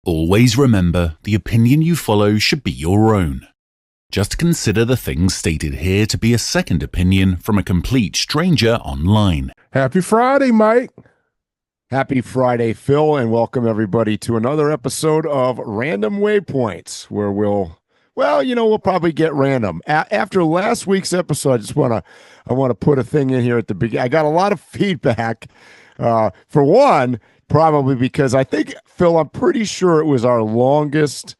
Always remember, the opinion you follow should be your own. Just consider the things stated here to be a second opinion from a complete stranger online. Happy Friday, Mike. Happy Friday, Phil, and welcome everybody to another episode of Random Waypoints, where we'll probably get random. After last week's episode, I want to put a thing in here at the beginning. I got a lot of feedback. For one, probably because I think, Phil, I'm pretty sure it was our longest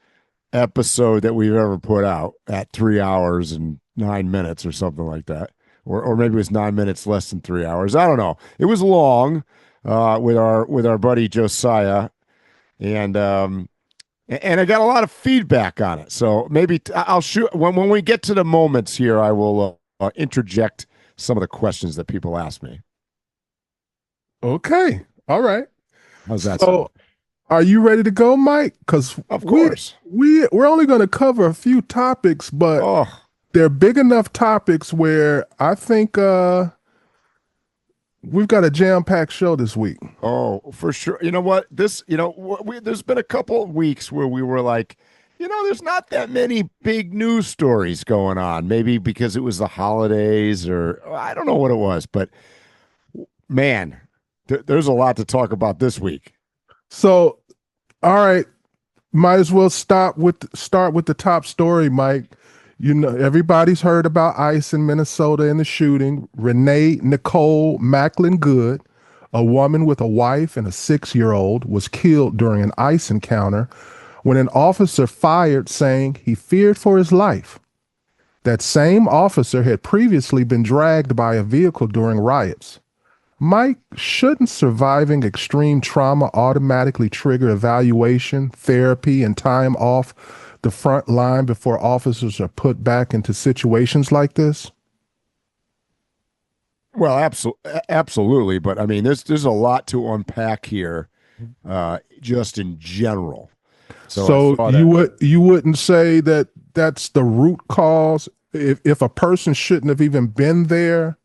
episode that we've ever put out at 3 hours and 9 minutes or something like that. Or maybe it was 9 minutes less than 3 hours. I don't know. It was long with our buddy Josiah. And I got a lot of feedback on it. So maybe I'll shoot when we get to the moments here, I will interject some of the questions that people ask me. Okay. All right. How's that so sound? Are you ready to go, Mike? Because of course we're only going to cover a few topics, but they're big enough topics where I think we've got a jam-packed show this week. Oh, for sure. You know what? There's been a couple of weeks where we were like, there's not that many big news stories going on. Maybe because it was the holidays or I don't know what it was, but man, there's a lot to talk about this week. So, all right, might as well start with the top story, Mike. Everybody's heard about ICE in Minnesota and the shooting. Renee Nicole Macklin Good, a woman with a wife and a 6-year-old, was killed during an ICE encounter when an officer fired saying he feared for his life. That same officer had previously been dragged by a vehicle during riots. Mike, shouldn't surviving extreme trauma automatically trigger evaluation, therapy, and time off the front line before officers are put back into situations like this? Well, absolutely. But I mean, there's a lot to unpack here, just in general. So you wouldn't say that that's the root cause? If a person shouldn't have even been there,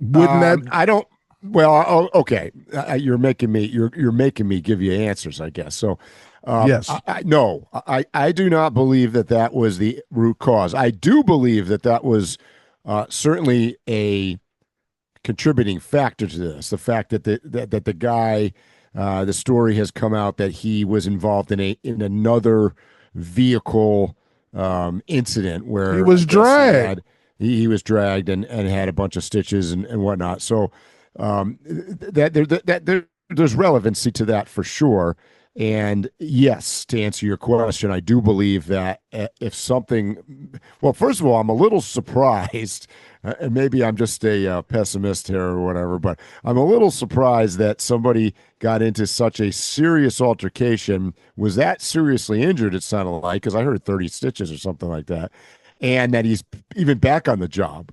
wouldn't that? I don't. Well, okay. You're making me give you answers, I guess. So, yes. I do not believe that was the root cause. I do believe that was certainly a contributing factor to this. The fact that the guy, the story has come out that he was involved in another vehicle incident where he was dragged. He was dragged and had a bunch of stitches and whatnot. So there's relevancy to that for sure. And yes, to answer your question, I do believe that if something, well, first of all, I'm a little surprised, and maybe I'm just a pessimist here or whatever, but I'm a little surprised that somebody got into such a serious altercation, was that seriously injured, it sounded like, because I heard 30 stitches or something like that, and that he's even back on the job.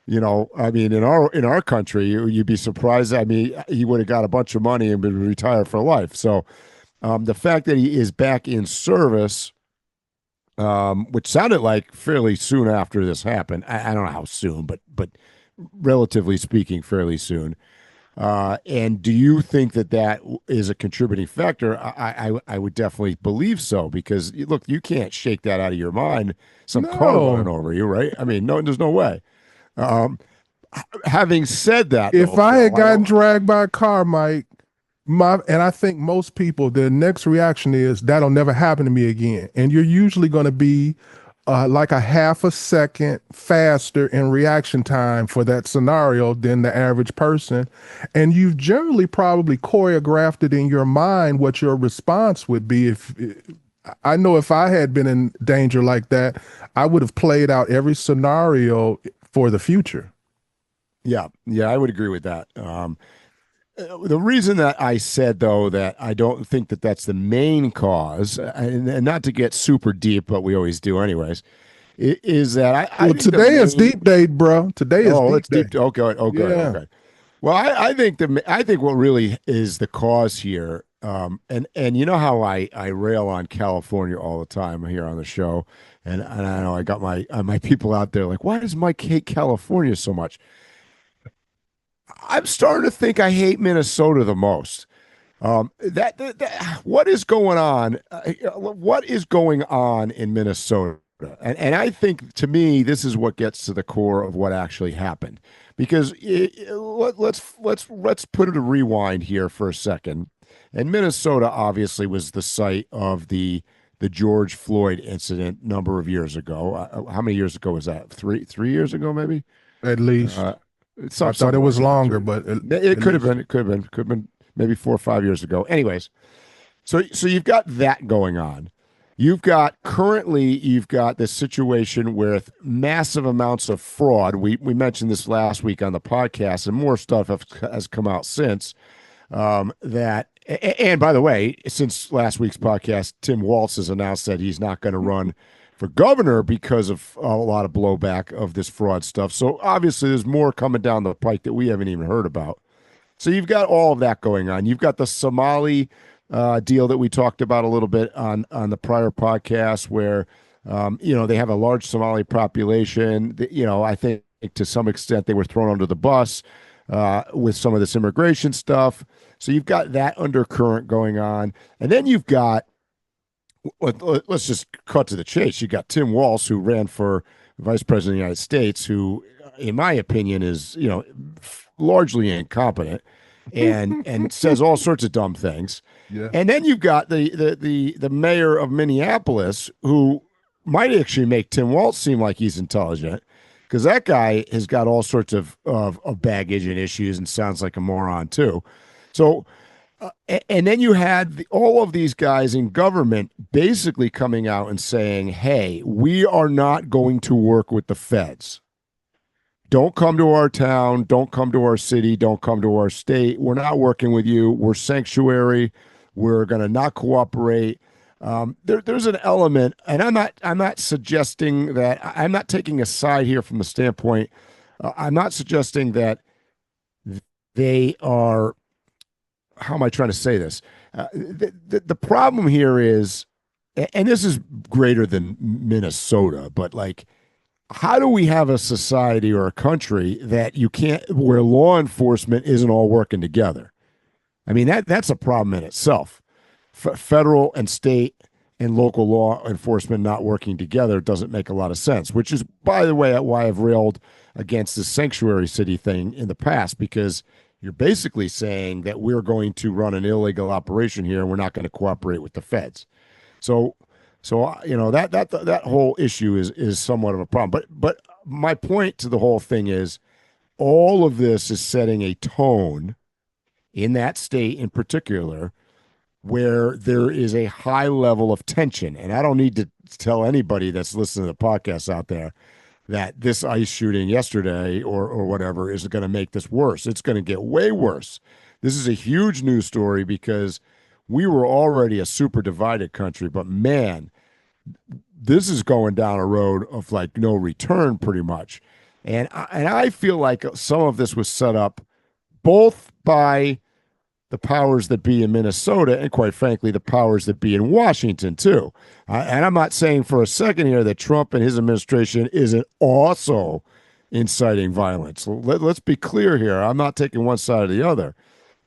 I mean, in our country, you'd be surprised. I mean, he would have got a bunch of money and been retired for life. So the fact that he is back in service, which sounded like fairly soon after this happened. I don't know how soon, but relatively speaking, fairly soon. And do you think that is a contributing factor? I would definitely believe so, because look, you can't shake that out of your mind. Some car running over you, right? I mean, no, there's no way. Having said that, if I had gotten dragged by a car, Mike, and I think most people, their next reaction is that'll never happen to me again. And you're usually going to be like a half a second faster in reaction time for that scenario than the average person. And you've generally probably choreographed it in your mind what your response would be. I know if I had been in danger like that, I would have played out every scenario for the future. Yeah, I would agree with that. The reason that I said, though, that I don't think that that's the main cause, and not to get super deep, but we always do anyways, is that I think today is deep day, bro. Today is deep day. Okay. Well, I think what really is the cause here, and you know how I rail on California all the time here on the show, and I know I got my people out there like, why does Mike hate California so much? I'm starting to think I hate Minnesota the most. What is going on? What is going on in Minnesota? And I think, to me, this is what gets to the core of what actually happened. Because let's put it a rewind here for a second. And Minnesota obviously was the site of the George Floyd incident a number of years ago. How many years ago was that? Three years ago, maybe. At least I thought it was longer, but it could have been. It could have been maybe 4 or 5 years ago. Anyways, so you've got that going on. You've got this situation with massive amounts of fraud. We mentioned this last week on the podcast, and more stuff has come out since. And by the way, since last week's podcast, Tim Walz has announced that he's not going to run for governor because of a lot of blowback of this fraud stuff. So obviously, there's more coming down the pike that we haven't even heard about. So you've got all of that going on. You've got the Somali deal that we talked about a little bit on the prior podcast, where they have a large Somali population. I think to some extent they were thrown under the bus with some of this immigration stuff. So you've got that undercurrent going on, and then you've got, let's just cut to the chase. You got Tim Walz, who ran for vice president of the United States, who, in my opinion, is largely incompetent and says all sorts of dumb things. Yeah. And then you've got the mayor of Minneapolis, who might actually make Tim Walz seem like he's intelligent, because that guy has got all sorts of baggage and issues and sounds like a moron too. So, and then you had all of these guys in government basically coming out and saying, hey, we are not going to work with the feds. Don't come to our town. Don't come to our city. Don't come to our state. We're not working with you. We're sanctuary. We're going to not cooperate. There's an element, and I'm not suggesting that, I'm not taking a side here from the standpoint. I'm not suggesting that they are, how am I trying to say this? The problem here is, and this is greater than Minnesota, but like, how do we have a society or a country that where law enforcement isn't all working together? I mean, that's a problem in itself. Federal and state and local law enforcement not working together doesn't make a lot of sense, which is, by the way, why I've railed against the sanctuary city thing in the past, because you're basically saying that we're going to run an illegal operation here and we're not going to cooperate with the feds. So that whole issue is somewhat of a problem. But my point to the whole thing is, all of this is setting a tone in that state in particular, where there is a high level of tension. And I don't need to tell anybody that's listening to the podcast out there that this ICE shooting yesterday or whatever is going to make this worse. It's going to get way worse. This is a huge news story because we were already a super divided country, but man, this is going down a road of like no return pretty much. And I feel like some of this was set up both by the powers that be in Minnesota and, quite frankly, the powers that be in Washington too. And I'm not saying for a second here that Trump and his administration isn't also inciting violence. Let's be clear here. I'm not taking one side or the other.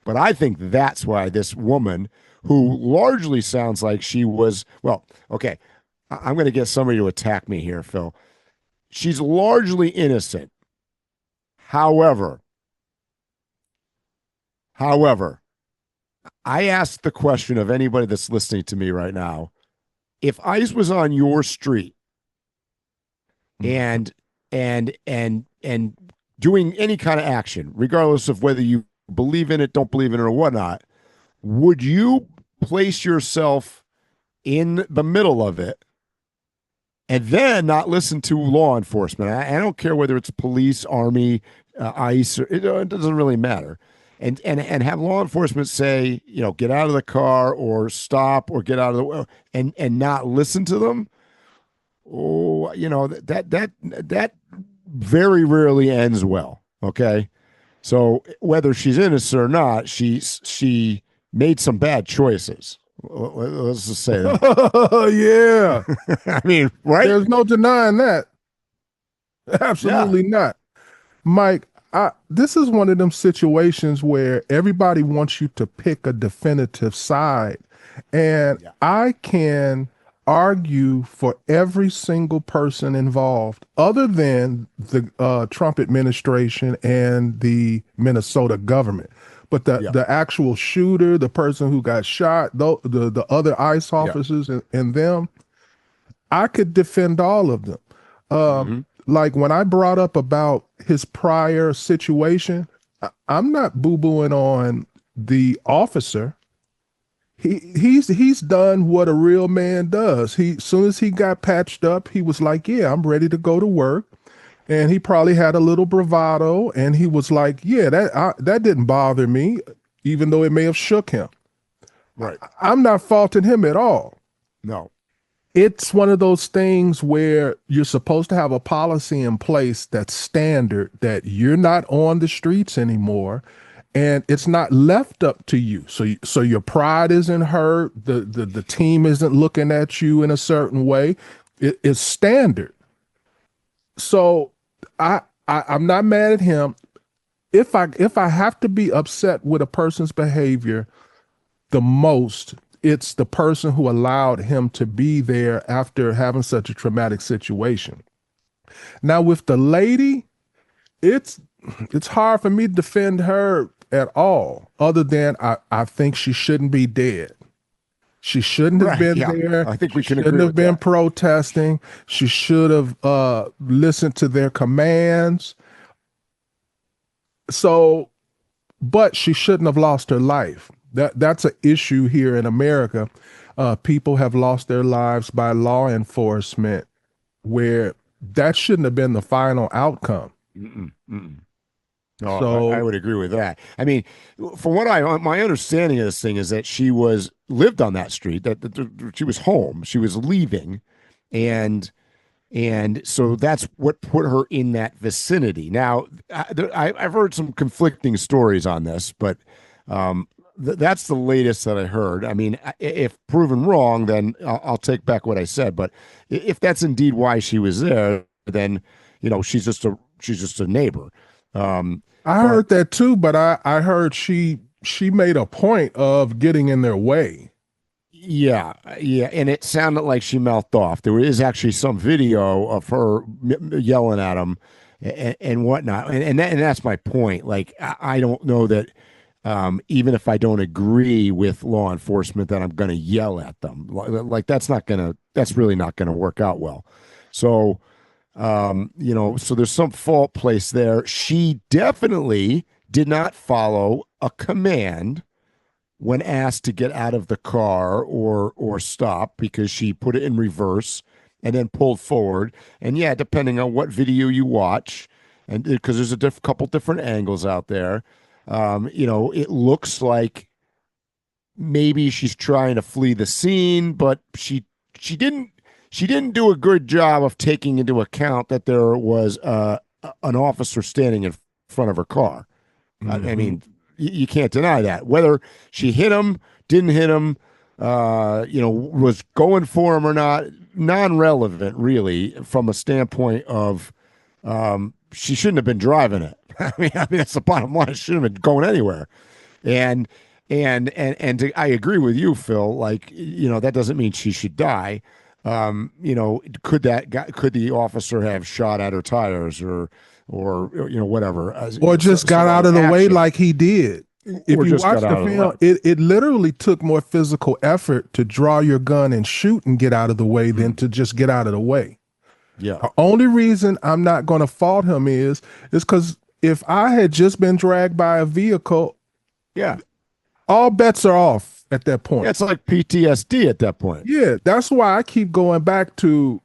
But I think that's why this woman, who largely sounds like she was, well, okay, I'm going to get somebody to attack me here, Phil. She's largely innocent. However, I asked the question of anybody that's listening to me right now: if ICE was on your street and doing any kind of action, regardless of whether you believe in it, don't believe in it, or whatnot, would you place yourself in the middle of it and then not listen to law enforcement? I don't care whether it's police, army, ICE, it doesn't really matter. And have law enforcement say, get out of the car or stop or get out of the way, and not listen to them. Oh, that very rarely ends well. Okay. So whether she's innocent or not, she made some bad choices. Let's just say that. Yeah. I mean, right? There's no denying that. Absolutely not. Mike, this is one of them situations where everybody wants you to pick a definitive side. And Yeah. I can argue for every single person involved other than the Trump administration and the Minnesota government. But Yeah. the actual shooter, the person who got shot, the other ICE Yeah. officers and them, I could defend all of them. Mm-hmm. Like when I brought up about his prior situation, I'm not boo-booing on the officer. He's done what a real man does. As soon as he got patched up, he was like, "Yeah, I'm ready to go to work." And he probably had a little bravado, and he was like, "Yeah, that didn't bother me, even though it may have shook him." Right. I'm not faulting him at all. No. It's one of those things where you're supposed to have a policy in place that's standard, that you're not on the streets anymore, and it's not left up to you. So your pride isn't hurt. The team isn't looking at you in a certain way. It's standard. So I'm not mad at him. If I have to be upset with a person's behavior, the most, it's the person who allowed him to be there after having such a traumatic situation. Now with the lady, it's hard for me to defend her at all, other than I think she shouldn't be dead. She shouldn't have been there. I think we can agree shouldn't have with been that. protesting. She should have listened to their commands. So, but she shouldn't have lost her life. That's an issue here in America. People have lost their lives by law enforcement, where that shouldn't have been the final outcome. Mm-mm, mm-mm. No, So I would agree with that. I mean, from what my understanding of this thing is that she lived on that street, that she was home, she was leaving, and so that's what put her in that vicinity. Now, I've heard some conflicting stories on this, but that's the latest that I heard. I mean, if proven wrong, then I'll take back what I said. But if that's indeed why she was there, then she's just a neighbor. I heard that too, but I heard she made a point of getting in their way. Yeah, and it sounded like she mouthed off. There is actually some video of her yelling at him and whatnot, and that's my point. Like, I don't know that even if I don't agree with law enforcement, that I'm going to yell at them. Like that's really not gonna work out well. So, so there's some fault placed there. She definitely did not follow a command when asked to get out of the car or stop, because she put it in reverse and then pulled forward. And yeah, depending on what video you watch, and because there's a couple different angles out there, it looks like maybe she's trying to flee the scene, but she didn't do a good job of taking into account that there was an officer standing in front of her car. Mm-hmm. I mean, you can't deny that. Whether she hit him, didn't hit him, was going for him or not, non-relevant really, from a standpoint of she shouldn't have been driving it. I mean that's the bottom line. She shouldn't have been going anywhere. And I agree with you, Phil. Like, that doesn't mean she should die. Could the officer have shot at her tires or whatever, or just got out of the way like he did? If you watch the film, it literally took more physical effort to draw your gun and shoot and get out of the way than to just get out of the way. Yeah. The only reason I'm not going to fault him is because if I had just been dragged by a vehicle, yeah, all bets are off at that point. Yeah, it's like PTSD at that point. Yeah, that's why I keep going back to,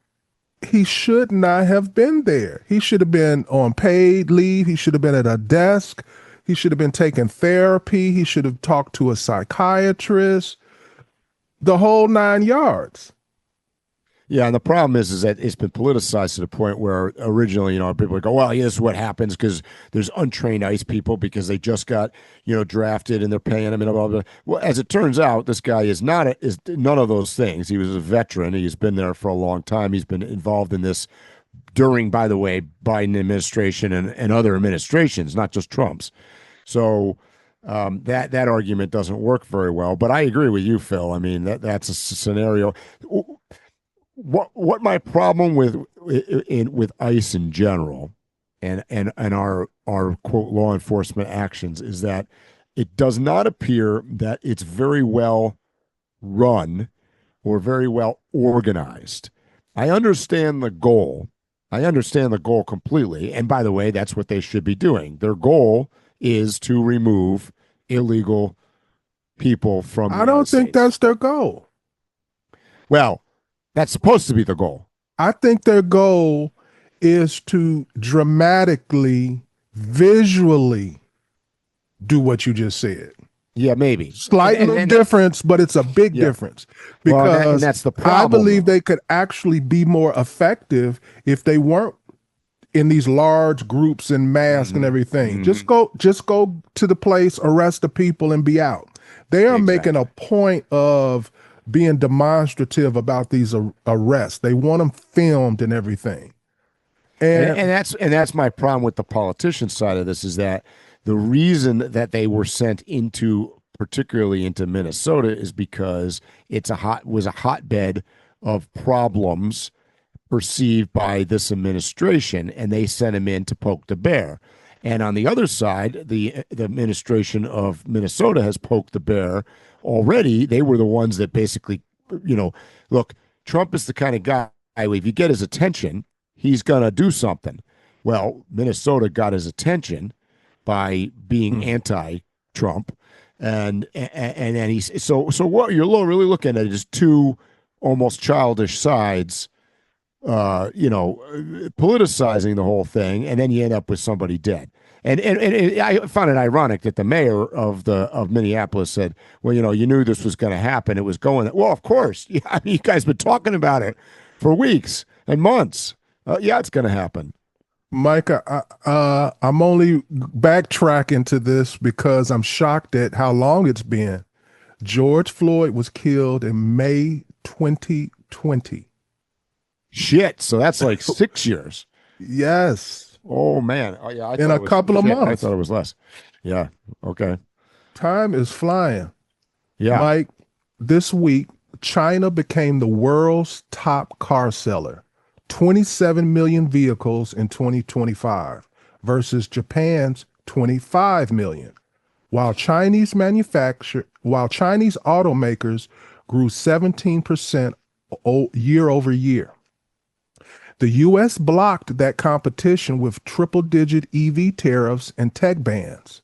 he should not have been there. He should have been on paid leave. He should have been at a desk. He should have been taking therapy. He should have talked to a psychiatrist, the whole 9 yards. Yeah, and the problem is that it's been politicized to the point where originally, people would go, well, yeah, this is what happens because there's untrained ICE people because they just got, drafted and they're paying them and blah, blah, blah. Well, as it turns out, this guy is none of those things. He was a veteran. He's been there for a long time. He's been involved in this during, by the way, Biden administration and other administrations, not just Trump's. So that argument doesn't work very well. But I agree with you, Phil. I mean, that's a scenario. What my problem with ICE in general and our quote law enforcement actions is that it does not appear that it's very well run or very well organized. I understand the goal. I understand the goal completely. And by the way, that's what they should be doing. Their goal is to remove illegal people from the I don't United think States. that's their goal. Well, that's supposed to be the goal. I think their goal is to dramatically, visually do what you just said. Yeah, maybe. Slight little difference, but it's a big difference. Because and that's the problem, I believe they could actually be more effective if they weren't in these large groups and masks and everything. Just go to the place, arrest the people, and be out. They are making a point of being demonstrative about these arrests. They want them filmed and everything. And that's my problem with the politician side of this, is that the reason that they were sent particularly into Minnesota is because was a hotbed of problems perceived by this administration, and they sent him in to poke the bear. And on the other side, the administration of Minnesota has poked the bear already. They were the ones that basically, look, Trump is the kind of guy, if you get his attention, he's going to do something. Well, Minnesota got his attention by being anti-Trump. And then he's so what you're really looking at is two almost childish sides, politicizing the whole thing, and then you end up with somebody dead. And I found it ironic that the mayor of Minneapolis said, well, you knew this was going to happen. It was going. Well, of course. Yeah, I mean, you guys been talking about it for weeks and months. Yeah, it's going to happen. Mike, I'm only backtracking to this because I'm shocked at how long it's been. George Floyd was killed in May 2020. Shit, so that's like 6 years. Yes. Oh, man. Oh, yeah. In a couple of months. I thought it was less. Yeah, okay. Time is flying. Yeah. Mike, this week, China became the world's top car seller. 27 million vehicles in 2025 versus Japan's 25 million. While Chinese automakers grew 17% year over year. The US blocked that competition with triple-digit EV tariffs and tech bans.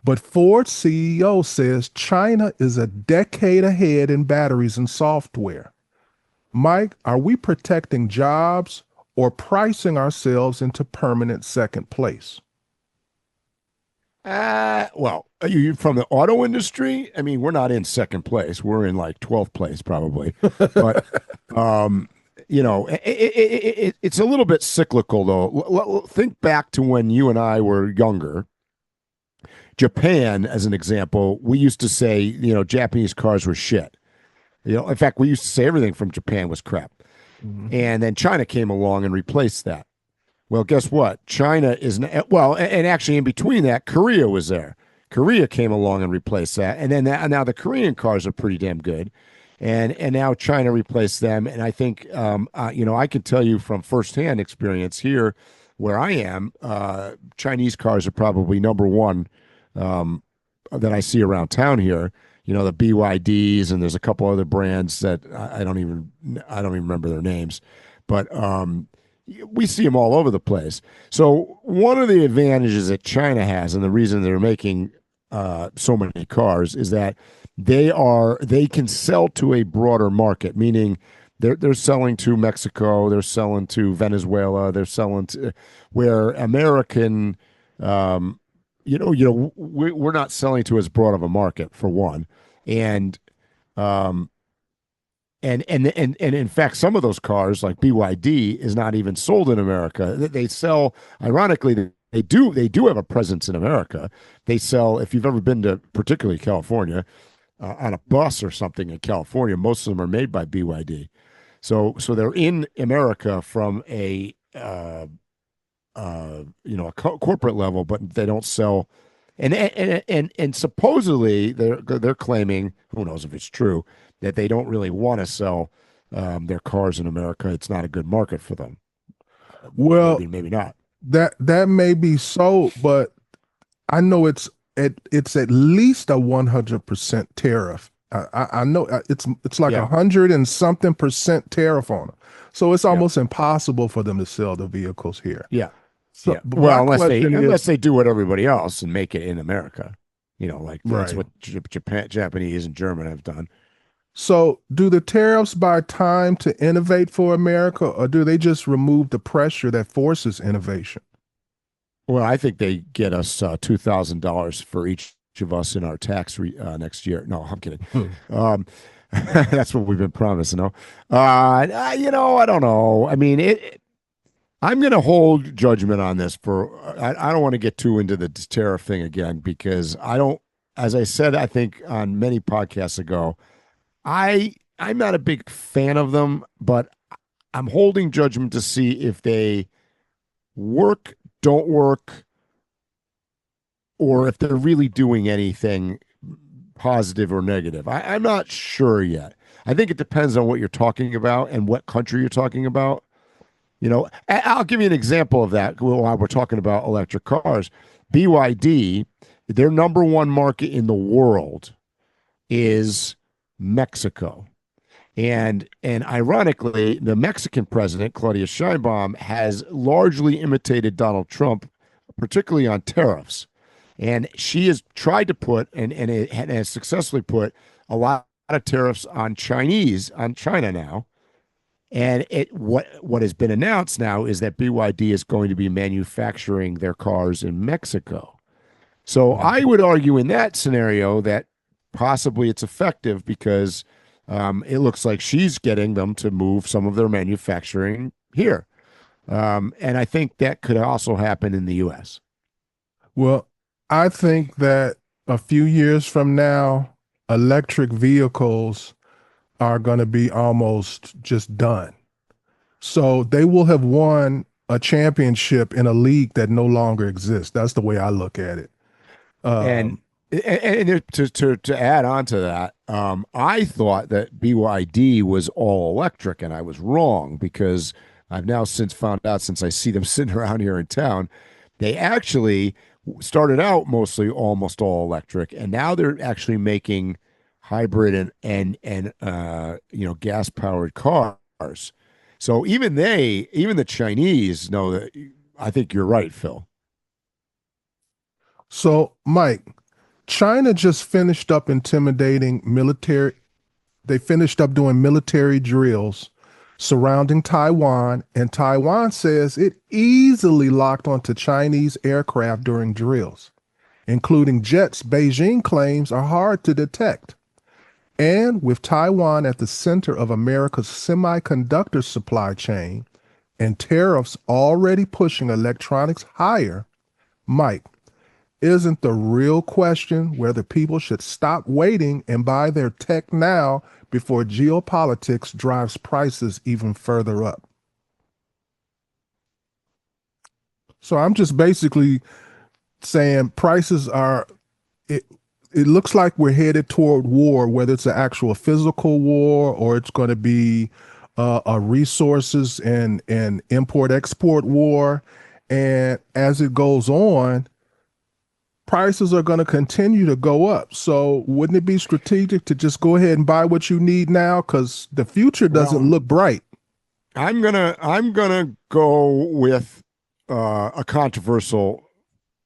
But Ford's CEO says China is a decade ahead in batteries and software. Mike, are we protecting jobs or pricing ourselves into permanent second place? Well, are you from the auto industry? I mean, we're not in second place. We're in like 12th place probably. But, it's a little bit cyclical though. Think back to when you and I were younger. Japan, as an example, we used to say, Japanese cars were shit. In fact, we used to say everything from Japan was crap. Mm-hmm. And then China came along and replaced that. Well, guess what? China is, and actually in between that, Korea was there. Korea came along and replaced that. And then now the Korean cars are pretty damn good. And now China replaced them. And I think, I can tell you from firsthand experience here where I am, Chinese cars are probably number one that I see around town here. The BYDs, and there's a couple other brands that I don't even remember their names, but we see them all over the place. So one of the advantages that China has, and the reason they're making so many cars, is that they can sell to a broader market, meaning they're selling to Mexico, they're selling to Venezuela, they're selling to where American. We're not selling to as broad of a market, for one, and in fact, some of those cars, like BYD, is not even sold in America. They sell, ironically, they do have a presence in America. They sell, if you've ever been to particularly California, on a bus or something in California, most of them are made by BYD. So they're in America from a a corporate level, but they don't sell. And supposedly they're claiming, who knows if it's true, that they don't really want to sell their cars in America. It's not a good market for them. Well, maybe not. That may be so, but I know it's at least a 100% tariff. I know it's like 100 and something percent tariff on them. So it's almost impossible for them to sell the vehicles here. Yeah. So, well, unless they do what everybody else and make it in America, like that's what Japanese and German have done. So do the tariffs buy time to innovate for America, or do they just remove the pressure that forces innovation? Well, I think they get us $2,000 for each of us in our tax next year. No, I'm kidding. That's what we've been promising. No, I don't know. I mean, I'm going to hold judgment on this I don't want to get too into the tariff thing again, because as I said, I think on many podcasts ago, I'm not a big fan of them, but I'm holding judgment to see if they work, don't work, or if they're really doing anything positive or negative. I'm not sure yet. I think it depends on what you're talking about and what country you're talking about. I'll give you an example of that while we're talking about electric cars. BYD, their number one market in the world is Mexico. And ironically, the Mexican president, Claudia Sheinbaum, has largely imitated Donald Trump, particularly on tariffs. And she has tried to put, and has successfully put, a lot of tariffs on China now. And what has been announced now is that BYD is going to be manufacturing their cars in Mexico. So I would argue in that scenario that possibly it's effective, because it looks like she's getting them to move some of their manufacturing here. And I think that could also happen in the U.S. Well, I think that a few years from now, electric vehicles are going to be almost just done. So they will have won a championship in a league that no longer exists. That's the way I look at it. And to add on to that, I thought that BYD was all electric, and I was wrong, because I've now since found out, since I see them sitting around here in town, they actually started out almost all electric, and now they're actually making hybrid and gas powered cars. So even the Chinese know that. I think you're right, Phil. So, Mike, China just finished up intimidating military. They finished up doing military drills surrounding Taiwan, and Taiwan says it easily locked onto Chinese aircraft during drills, including jets Beijing claims are hard to detect. And with Taiwan at the center of America's semiconductor supply chain and tariffs already pushing electronics higher, Mike, isn't the real question whether people should stop waiting and buy their tech now before geopolitics drives prices even further up? So I'm just basically saying prices are, it looks like we're headed toward war, whether it's an actual physical war or it's going to be a resources and import-export war. And as it goes on, prices are going to continue to go up. So wouldn't it be strategic to just go ahead and buy what you need now? Because the future doesn't look bright. I'm gonna go with a controversial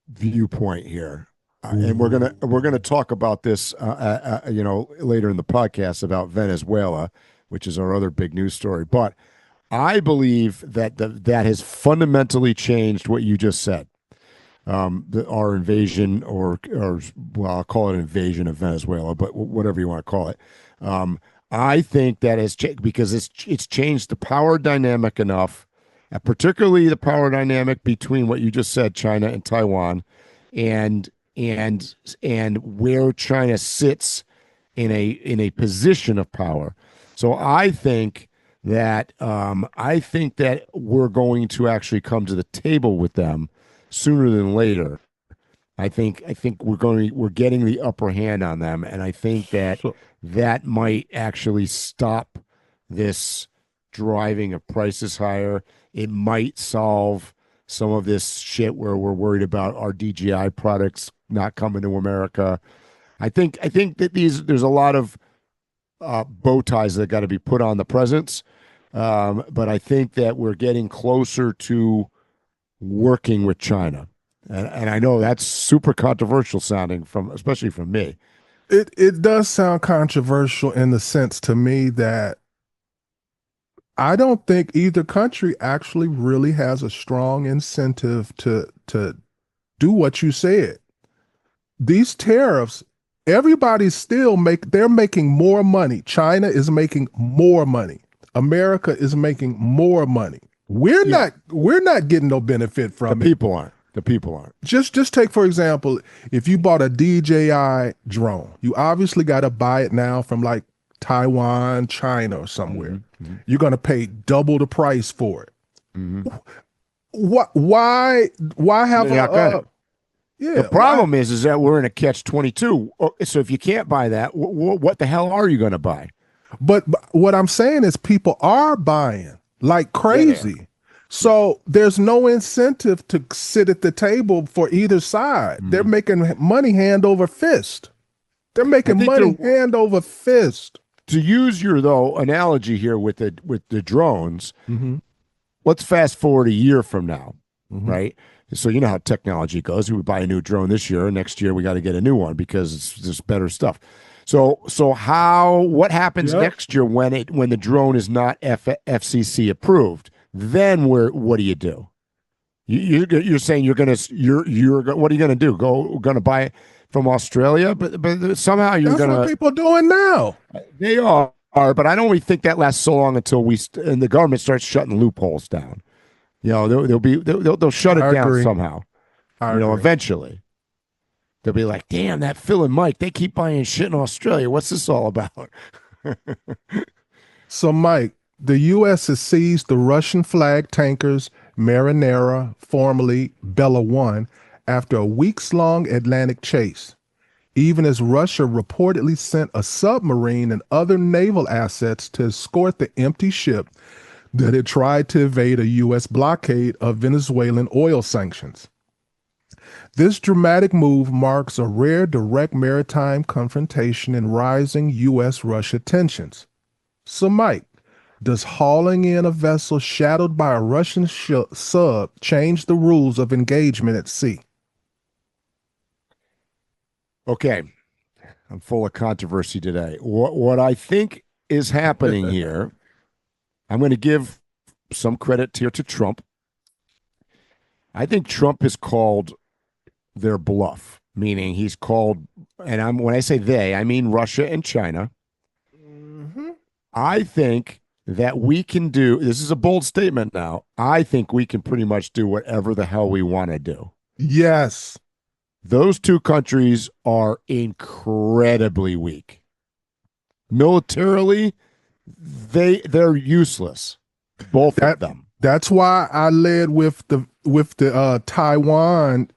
viewpoint here. And we're gonna talk about this, later in the podcast about Venezuela, which is our other big news story. But I believe that that has fundamentally changed what you just said. Our invasion, or well, I'll call it an invasion of Venezuela, but whatever you want to call it. I think that has changed because it's changed the power dynamic enough, particularly the power dynamic between what you just said, China and Taiwan, and where China sits in a position of power. So I think that I think that we're going to actually come to the table with them sooner than later. I think we're getting the upper hand on them, and I think that So, that might actually stop this driving of prices higher. It might solve some of this shit where we're worried about our DJI products not coming to America. I think that there's a lot of bow ties that got to be put on the presents, but I think that we're getting closer to working with China. And I know that's super controversial sounding especially from me. it does sound controversial in the sense to me that I don't think either country actually really has a strong incentive to do what you said. These tariffs, they're making more money. China is making more money. America is making more money. We're not getting no benefit The from it. people aren't. The people aren't. Just take for example, if you bought a DJI drone, you obviously got to buy it now from like Taiwan, China, or somewhere. You're going to pay double the price for it. What? Why have They're not gonna. yeah? The problem is that we're in a catch-22. So if you can't buy that, what the hell are you going to buy? But what I'm saying is people are buying like crazy. So there's no incentive to sit at the table for either side. They're making money hand over fist. They're making money hand over fist. To use your analogy here with the drones, let's fast forward a year from now, right? So you know how technology goes. We buy a new drone this year, and next year we got to get a new one because it's just better stuff. So what happens next year when the drone is not FCC approved? Then what do you do? You're saying you're what are you gonna do? Gonna buy it from Australia? But somehow That's what people doing now. They are, but I don't really think that lasts so long until and the government starts shutting loopholes down. You know, they'll shut it down somehow. Eventually. They'll be like, damn, that Phil and Mike, they keep buying shit in Australia. What's this all about? So, Mike, the U.S. has seized the Russian flag tankers Marinera, formerly Bella 1, after a weeks-long Atlantic chase, even as Russia reportedly sent a submarine and other naval assets to escort the empty ship that had tried to evade a U.S. blockade of Venezuelan oil sanctions. This dramatic move marks a rare direct maritime confrontation in rising U.S.-Russia tensions. So, Mike, does hauling in a vessel shadowed by a Russian sub change the rules of engagement at sea? Okay, I'm full of controversy today. What I think is happening here, I'm going to give some credit here to Trump. I think Trump has called their bluff, meaning he's called, and when I say they, I mean Russia and China. I think that we can do, this is a bold statement now, I think we can pretty much do whatever the hell we want to do. Yes. Those two countries are incredibly weak. Militarily, they're useless. Both of them. That's why I led with the Taiwan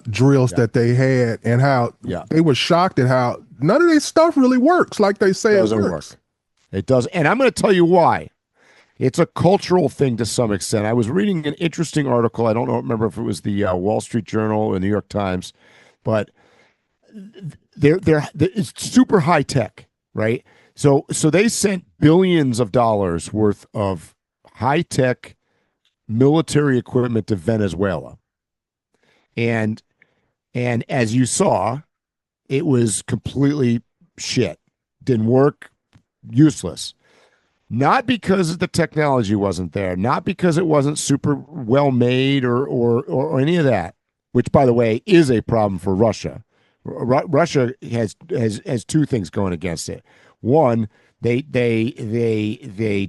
drills that they had, and how they were shocked at how none of their stuff really works like they say it works. It does. And I'm going to tell you why. It's a cultural thing to some extent. I was reading an interesting article. I don't remember if it was the Wall Street Journal or New York Times, but it's super high tech, right? So they sent billions of dollars worth of high tech military equipment to Venezuela, and as you saw, it was completely shit. Didn't work. Useless. Not because the technology wasn't there, not because it wasn't super well made or any of that, which, by the way, is a problem for Russia. Russia has two things going against it. One, they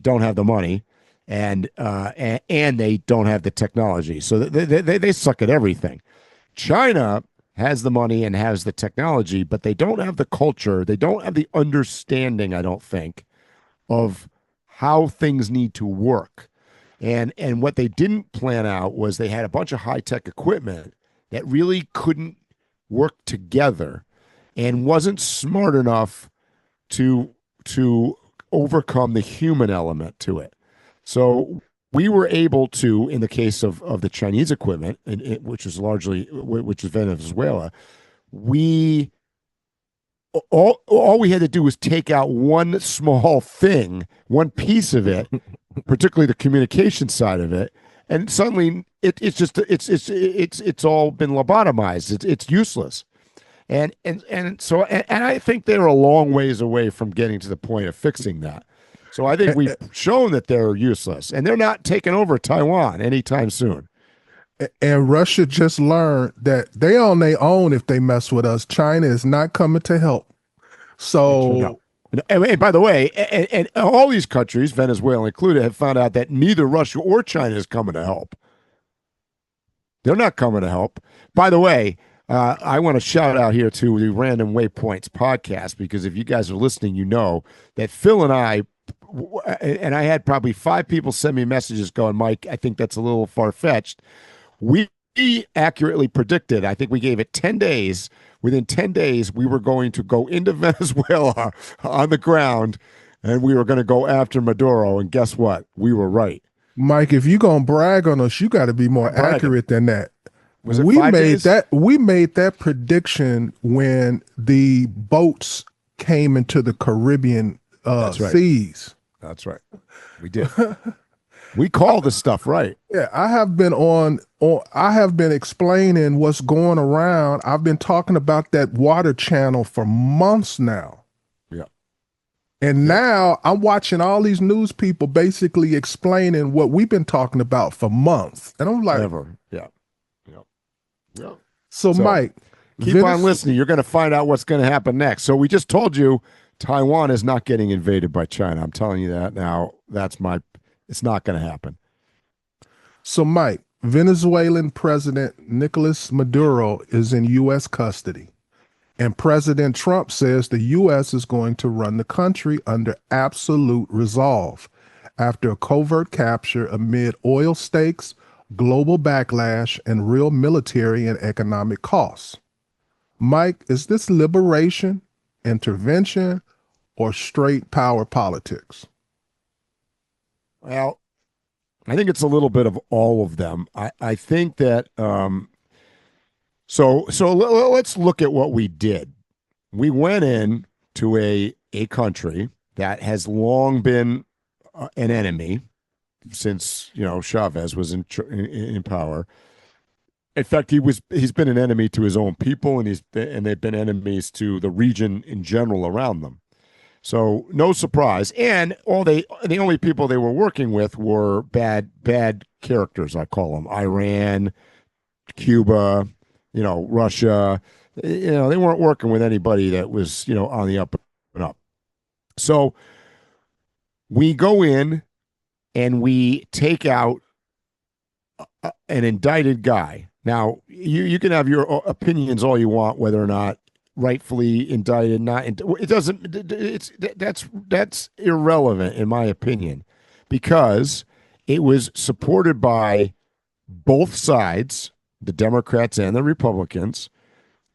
don't have the money, and they don't have the technology, so they suck at everything. China has the money and has the technology, but they don't have the culture. They don't have the understanding, I don't think, of how things need to work. And what they didn't plan out was they had a bunch of high-tech equipment that really couldn't work together and wasn't smart enough to overcome the human element to it. So we were able to, in the case of the Chinese equipment, which is Venezuela, we all we had to do was take out one small thing, one piece of it, particularly the communication side of it, and suddenly it's all been lobotomized. It's useless. And I think they're a long ways away from getting to the point of fixing that. So I think we've shown that they're useless, and they're not taking over Taiwan anytime soon. And Russia just learned that they on their own if they mess with us. China is not coming to help. So, and by the way, and all these countries, Venezuela included, have found out that neither Russia or China is coming to help. They're not coming to help. By the way, I want to shout out here to the Random Waypoints podcast, because if you guys are listening, you know that Phil and I had probably 5 people send me messages going, Mike, I think that's a little far-fetched. We accurately predicted, I think we gave it 10 days. Within 10 days, we were going to go into Venezuela on the ground, and we were going to go after Maduro. And guess what? We were right. Mike, if you're going to brag on us, you got to be more accurate than that. Was it 5 days? We made that prediction when the boats came into the Caribbean seas. That's right. We did. We call this stuff right. Yeah, I have been explaining what's going around. I've been talking about that water channel for months now. Yeah. And now I'm watching all these news people basically explaining what we've been talking about for months. And I'm like, Yeah. So Mike, keep on listening. You're going to find out what's going to happen next. So we just told you Taiwan is not getting invaded by China. I'm telling you that now. It's not going to happen. So Mike, Venezuelan President Nicolas Maduro is in U.S. custody. And President Trump says the U.S. is going to run the country under absolute resolve after a covert capture amid oil stakes, global backlash, and real military and economic costs. Mike, is this liberation, intervention, or straight power politics? Well, I think it's a little bit of all of them. I think that so let's look at what we did. We went in to a country that has long been an enemy since Chavez was in power. In fact, he's been an enemy to his own people, and they've been enemies to the region in general around them. So no surprise. And the only people they were working with were bad characters, I call them. Iran, Cuba, Russia. They weren't working with anybody that was, on the up and up. So we go in and we take out an indicted guy. Now, you can have your opinions all you want, whether or not rightfully indicted, not it doesn't. That's irrelevant in my opinion, because it was supported by both sides, the Democrats and the Republicans.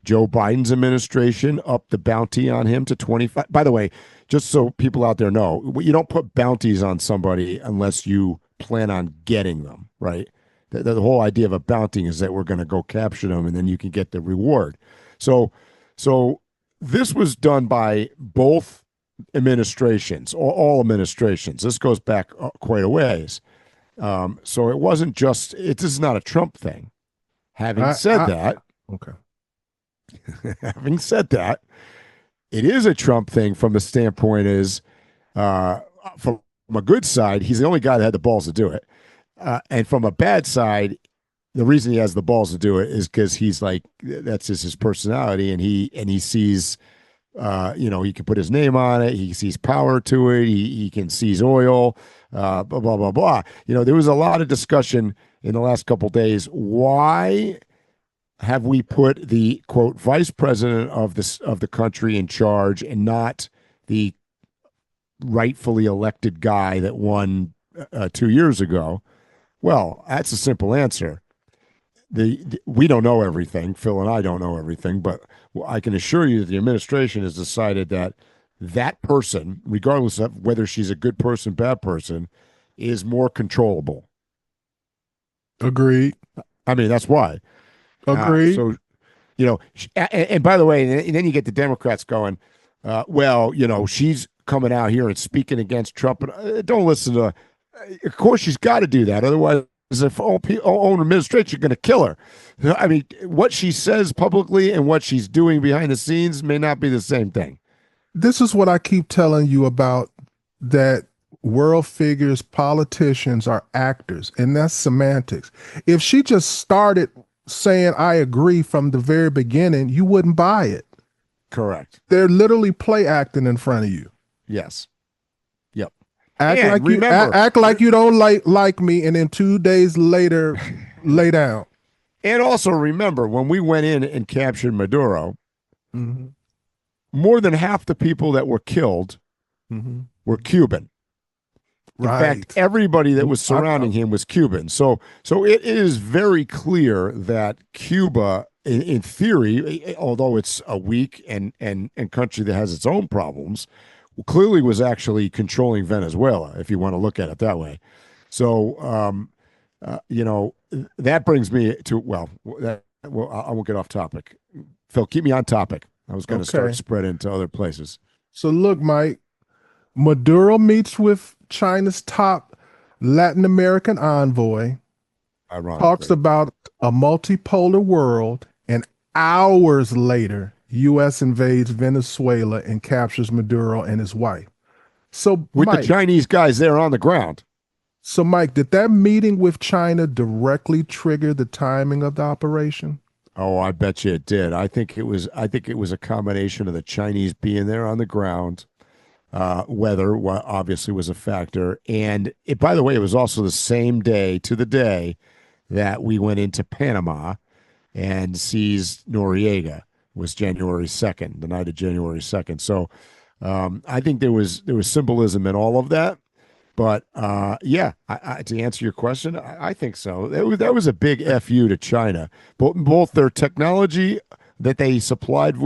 Joe Biden's administration upped the bounty on him to 25. By the way, just so people out there know, you don't put bounties on somebody unless you plan on getting them, right? The whole idea of a bounty is that we're going to go capture them and then you can get the reward. So this was done by both administrations, or all administrations. This goes back quite a ways. So it wasn't just, this is not a Trump thing. Having said that, it is a Trump thing from the standpoint is, from a good side, he's the only guy that had the balls to do it. And from a bad side, the reason he has the balls to do it is because he's like, that's just his personality, and he sees, he can put his name on it. He sees power to it. He can seize oil, blah, blah, blah, blah. There was a lot of discussion in the last couple of days. Why have we put the, quote, vice president of the country in charge and not the rightfully elected guy that won 2 years ago? Well, that's a simple answer. We don't know everything. Phil and I don't know everything, but I can assure you that the administration has decided that that person, regardless of whether she's a good person, bad person, is more controllable. Agreed. I mean, that's why. Agreed. So, and by the way, and then you get the Democrats going, well, she's coming out here and speaking against Trump. And don't listen to her. Of course, she's got to do that. Otherwise, if own administration going to kill her. I mean, what she says publicly and what she's doing behind the scenes may not be the same thing. This is what I keep telling you about, that world figures, politicians are actors, and that's semantics. If she just started saying, I agree from the very beginning, you wouldn't buy it. Correct. They're literally play acting in front of you. Yes. Yep. Act like you don't like me, and then 2 days later, lay down. And also remember, when we went in and captured Maduro, more than half the people that were killed were Cuban. In fact, everybody that was surrounding him was Cuban. So it is very clear that Cuba, in theory, although it's a weak and country that has its own problems, clearly was actually controlling Venezuela, if you want to look at it that way. So, that brings me to, I won't get off topic. Phil, keep me on topic. I was going to start spreading to other places. So look, Mike, Maduro meets with China's top Latin American envoy, talks about a multipolar world, and hours later, U.S. invades Venezuela and captures Maduro and his wife. So, with the Chinese guys there on the ground. So, Mike, did that meeting with China directly trigger the timing of the operation? Oh, I bet you it did. I think it was a combination of the Chinese being there on the ground. Weather obviously was a factor. And by the way, it was also the same day to the day that we went into Panama and seized Noriega. Was January 2nd, the night of January 2nd. So I think there was symbolism in all of that. But to answer your question, I think so. That was a big FU to China. Both their technology that they supplied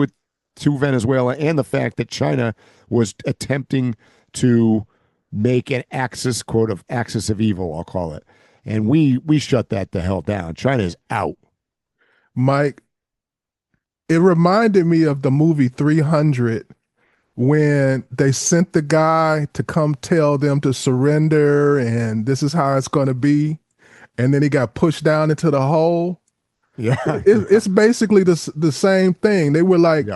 to Venezuela and the fact that China was attempting to make an axis of evil, I'll call it. And we shut that the hell down. China is out. Mike, it reminded me of the movie 300 when they sent the guy to come tell them to surrender and this is how it's going to be. And then he got pushed down into the hole. Yeah. It's basically the same thing. They were like,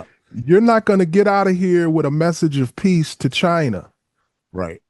you're not going to get out of here with a message of peace to China. Right.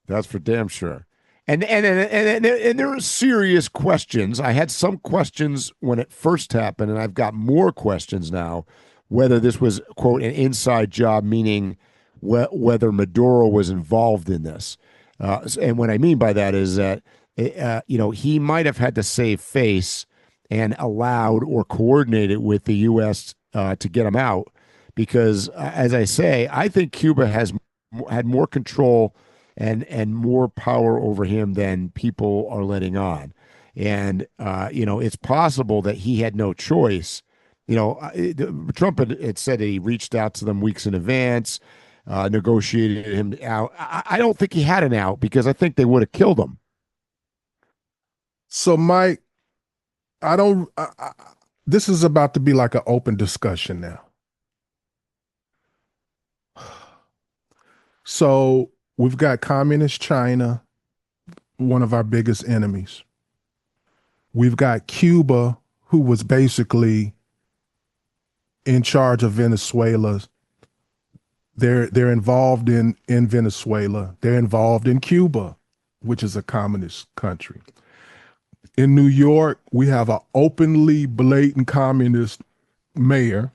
That's for damn sure. And there are serious questions. I had some questions when it first happened, and I've got more questions now, whether this was, quote, an inside job, meaning whether Maduro was involved in this. And what I mean by that is that, he might have had to save face and allowed or coordinated with the U.S. To get him out. Because, as I say, I think Cuba had more control and more power over him than people are letting on. And, it's possible that he had no choice. Trump had said that he reached out to them weeks in advance, negotiated him out. I don't think he had an out because I think they would have killed him. So, Mike, this is about to be like an open discussion now. So we've got communist China, one of our biggest enemies. We've got Cuba, who was basically in charge of Venezuela. They're involved in Venezuela. They're involved in Cuba, which is a communist country. In New York, we have an openly blatant communist mayor.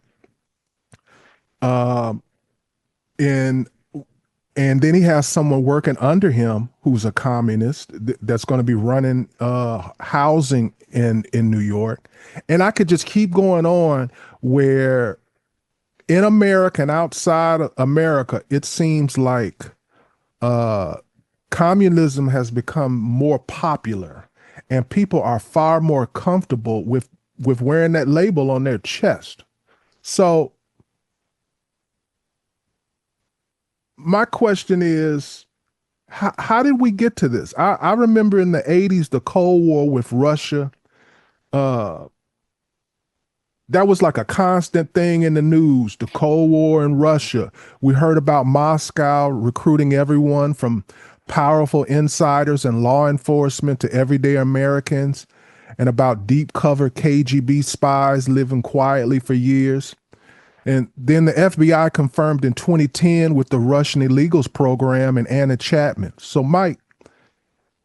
And then he has someone working under him who's a communist that's going to be running housing in New York. And I could just keep going on where in America and outside of America, it seems like uh, communism has become more popular, and people are far more comfortable with wearing that label on their chest. So my question is, how did we get to this? I remember in the 80s, the Cold War with Russia. Uh, that was like a constant thing in the news, the Cold War in Russia. We heard about Moscow recruiting everyone from powerful insiders and law enforcement to everyday Americans, and about deep cover KGB spies living quietly for years. And then the FBI confirmed in 2010 with the Russian illegals program and Anna Chapman. So, Mike,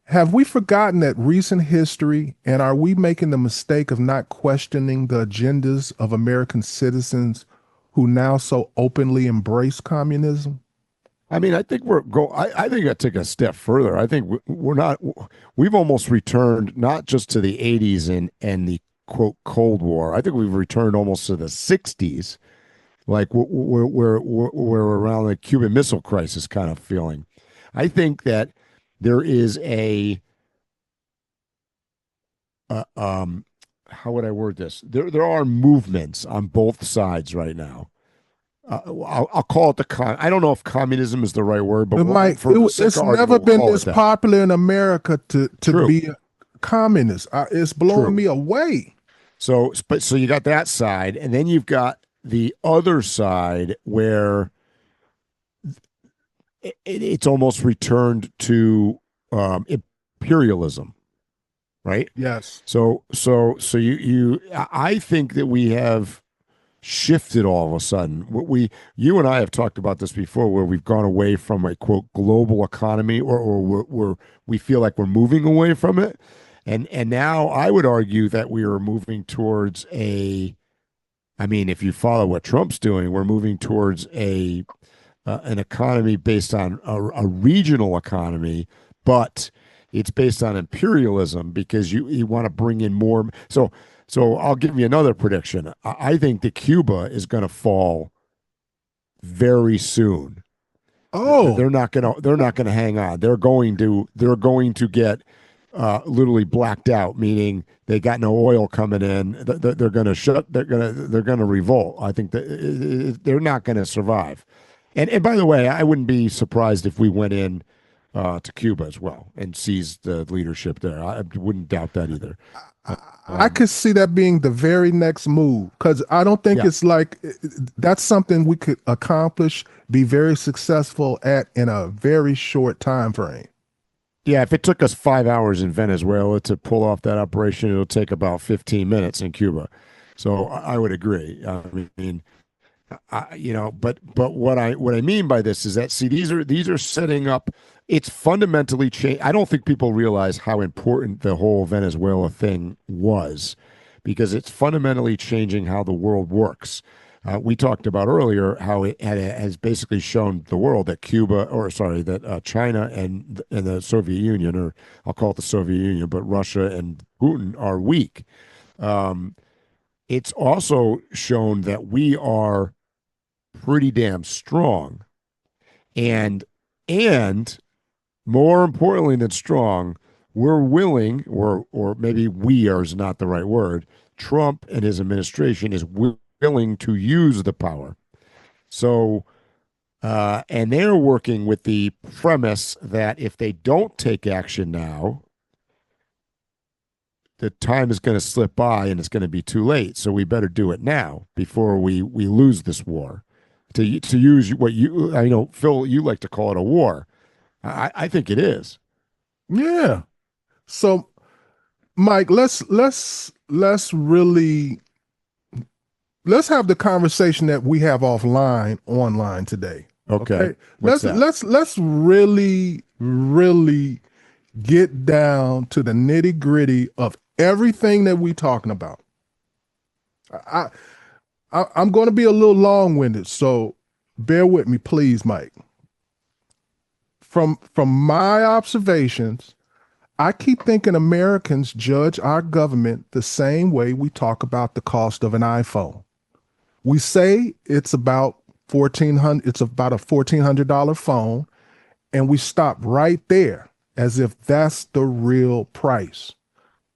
have we forgotten that recent history, and are we making the mistake of not questioning the agendas of American citizens who now so openly embrace communism? I mean, I think I think I take a step further. I think we're not. We've almost returned not just to the '80s and the quote Cold War. I think we've returned almost to the '60s, like we're around the Cuban Missile Crisis kind of feeling. I think that there is how would I word this? There are movements on both sides right now. I'll call it I don't know if communism is the right word, but Mike, it's never been this popular in America to be a communist. It's blowing me away. So you got that side, and then you've got the other side where it's almost returned to imperialism, right? Yes. So I think that we have shifted all of a sudden. You and I have talked about this before, where we've gone away from a quote global economy, or we feel like we're moving away from it, and now I would argue that we are moving towards I mean, if you follow what Trump's doing, we're moving towards an economy based on a regional economy, but it's based on imperialism because you want to bring in more. So I'll give you another prediction. I think that Cuba is going to fall very soon. Oh, they're not going to hang on. They're going to get literally blacked out, meaning they got no oil coming in. They're going to revolt. I think that they're not going to survive. And by the way, I wouldn't be surprised if we went in to Cuba as well and seized the leadership there. I wouldn't doubt that either. I could see that being the very next move, because I don't think it's like that's something we could accomplish, be very successful at in a very short time frame. Yeah, if it took us 5 hours in Venezuela to pull off that operation, it'll take about 15 minutes in Cuba. So I would agree. I mean, but what I mean by this is that, see, these are setting up. It's fundamentally changed. I don't think people realize how important the whole Venezuela thing was, because it's fundamentally changing how the world works. We talked about earlier how it has basically shown the world that China and the Soviet Union, or I'll call it the Soviet Union, but Russia and Putin are weak. It's also shown that we are pretty damn strong, and more importantly than strong, we're willing, or maybe "we" is not the right word. Trump and his administration is willing to use the power. So, and they're working with the premise that if they don't take action now, the time is going to slip by and it's going to be too late. So we better do it now before we lose this war. To use what I know, Phil, you like to call it a war. I think it is. Yeah. So, Mike, let's really have the conversation that we have online today. Okay. Let's really get down to the nitty gritty of everything that we're talking about. I'm going to be a little long-winded, so bear with me, please, Mike. From my observations, I keep thinking Americans judge our government the same way we talk about the cost of an iPhone. We say it's about a $1,400 phone, And we stop right there as if that's the real price.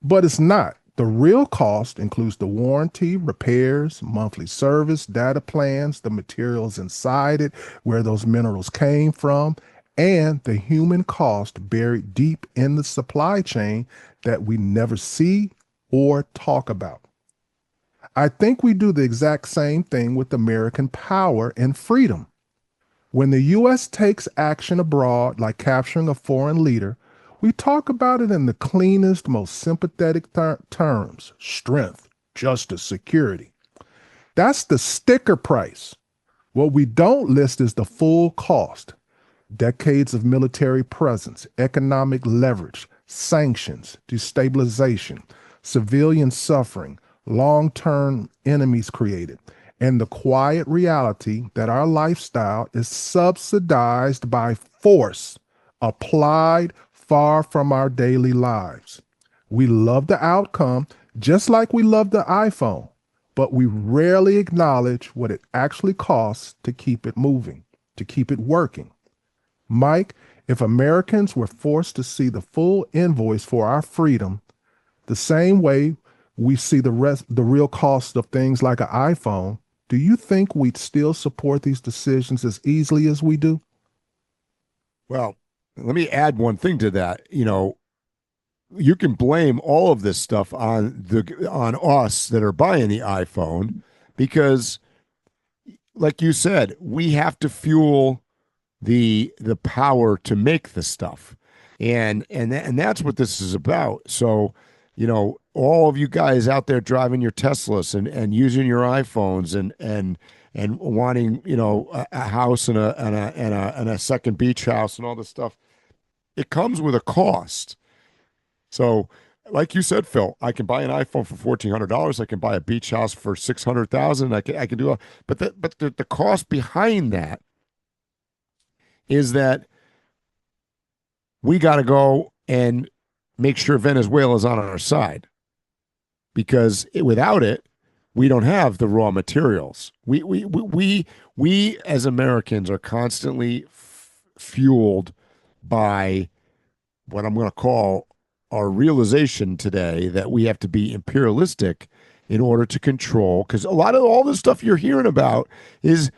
But it's not. The real cost includes the warranty, repairs, monthly service, data plans, the materials inside it, where those minerals came from, and the human cost buried deep in the supply chain that we never see or talk about. I think we do the exact same thing with American power and freedom. When the U.S. takes action abroad, like capturing a foreign leader, we talk about it in the cleanest, most sympathetic terms: strength, justice, security. That's the sticker price. What we don't list is the full cost: decades of military presence, economic leverage, sanctions, destabilization, civilian suffering, long-term enemies created, and the quiet reality that our lifestyle is subsidized by force applied far from our daily lives. We love the outcome just like we love the iPhone, but we rarely acknowledge what it actually costs to keep it moving, to keep it working. Mike, if Americans were forced to see the full invoice for our freedom, the same way we see the real cost of things like an iPhone, do you think we'd still support these decisions as easily as we do? Well, let me add one thing to that. You can blame all of this stuff on us that are buying the iPhone because, like you said, we have to fuel the power to make the stuff, and that's what this is about. So, all of you guys out there driving your Teslas and using your iPhones and wanting a house and a second beach house and all this stuff, it comes with a cost. So, like you said, Phil, I can buy an iPhone for $1,400. I can buy a beach house for $600,000. I can do but the cost behind that is that we got to go and make sure Venezuela is on our side, because without it, we don't have the raw materials. We as Americans are constantly fueled by what I'm going to call our realization today that we have to be imperialistic in order to control, because a lot of all the stuff you're hearing about is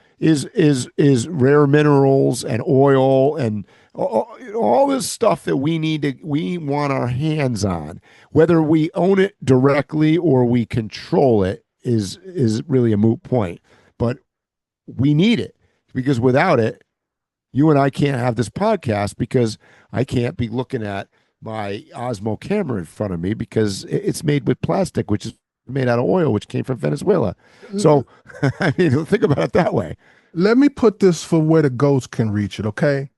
rare minerals and oil and all this stuff that we want our hands on. Whether we own it directly or we control it is really a moot point. But we need it, because without it, you and I can't have this podcast, because I can't be looking at my Osmo camera in front of me because it's made with plastic, which is made out of oil, which came from Venezuela. So, I mean, think about it that way. Let me put this for where the ghost can reach it, okay?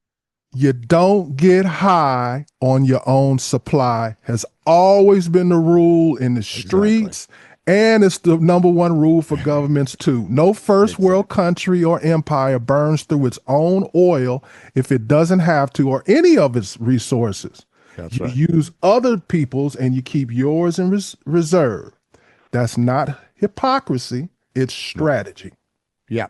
You don't get high on your own supply has always been the rule in the streets, and it's the number one rule for governments too. No first world country or empire burns through its own oil if it doesn't have to, or any of its resources. That's you right. use other people's and you keep yours in reserve. That's not hypocrisy, it's strategy. Yeah.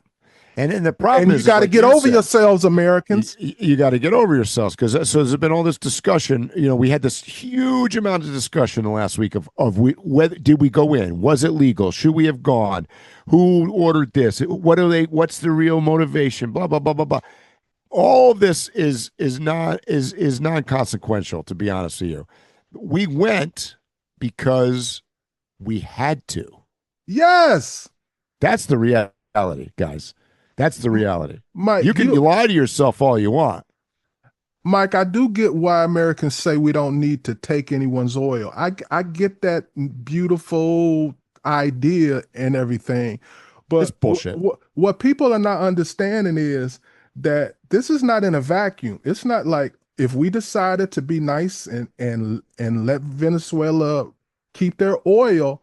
And the problem is, you got to get over yourselves, Americans. You got to get over yourselves, because there's been all this discussion. We had this huge amount of discussion the last week of whether did we go in? Was it legal? Should we have gone? Who ordered this? What's the real motivation? Blah blah blah blah blah. All of this is non-consequential, to be honest with you. We went because we had to. Yes. That's the reality, guys. That's the reality. Mike, you can lie to yourself all you want. Mike, I do get why Americans say we don't need to take anyone's oil. I get that beautiful idea and everything. But it's bullshit. What people are not understanding is that this is not in a vacuum. It's not like if we decided to be nice and let Venezuela keep their oil,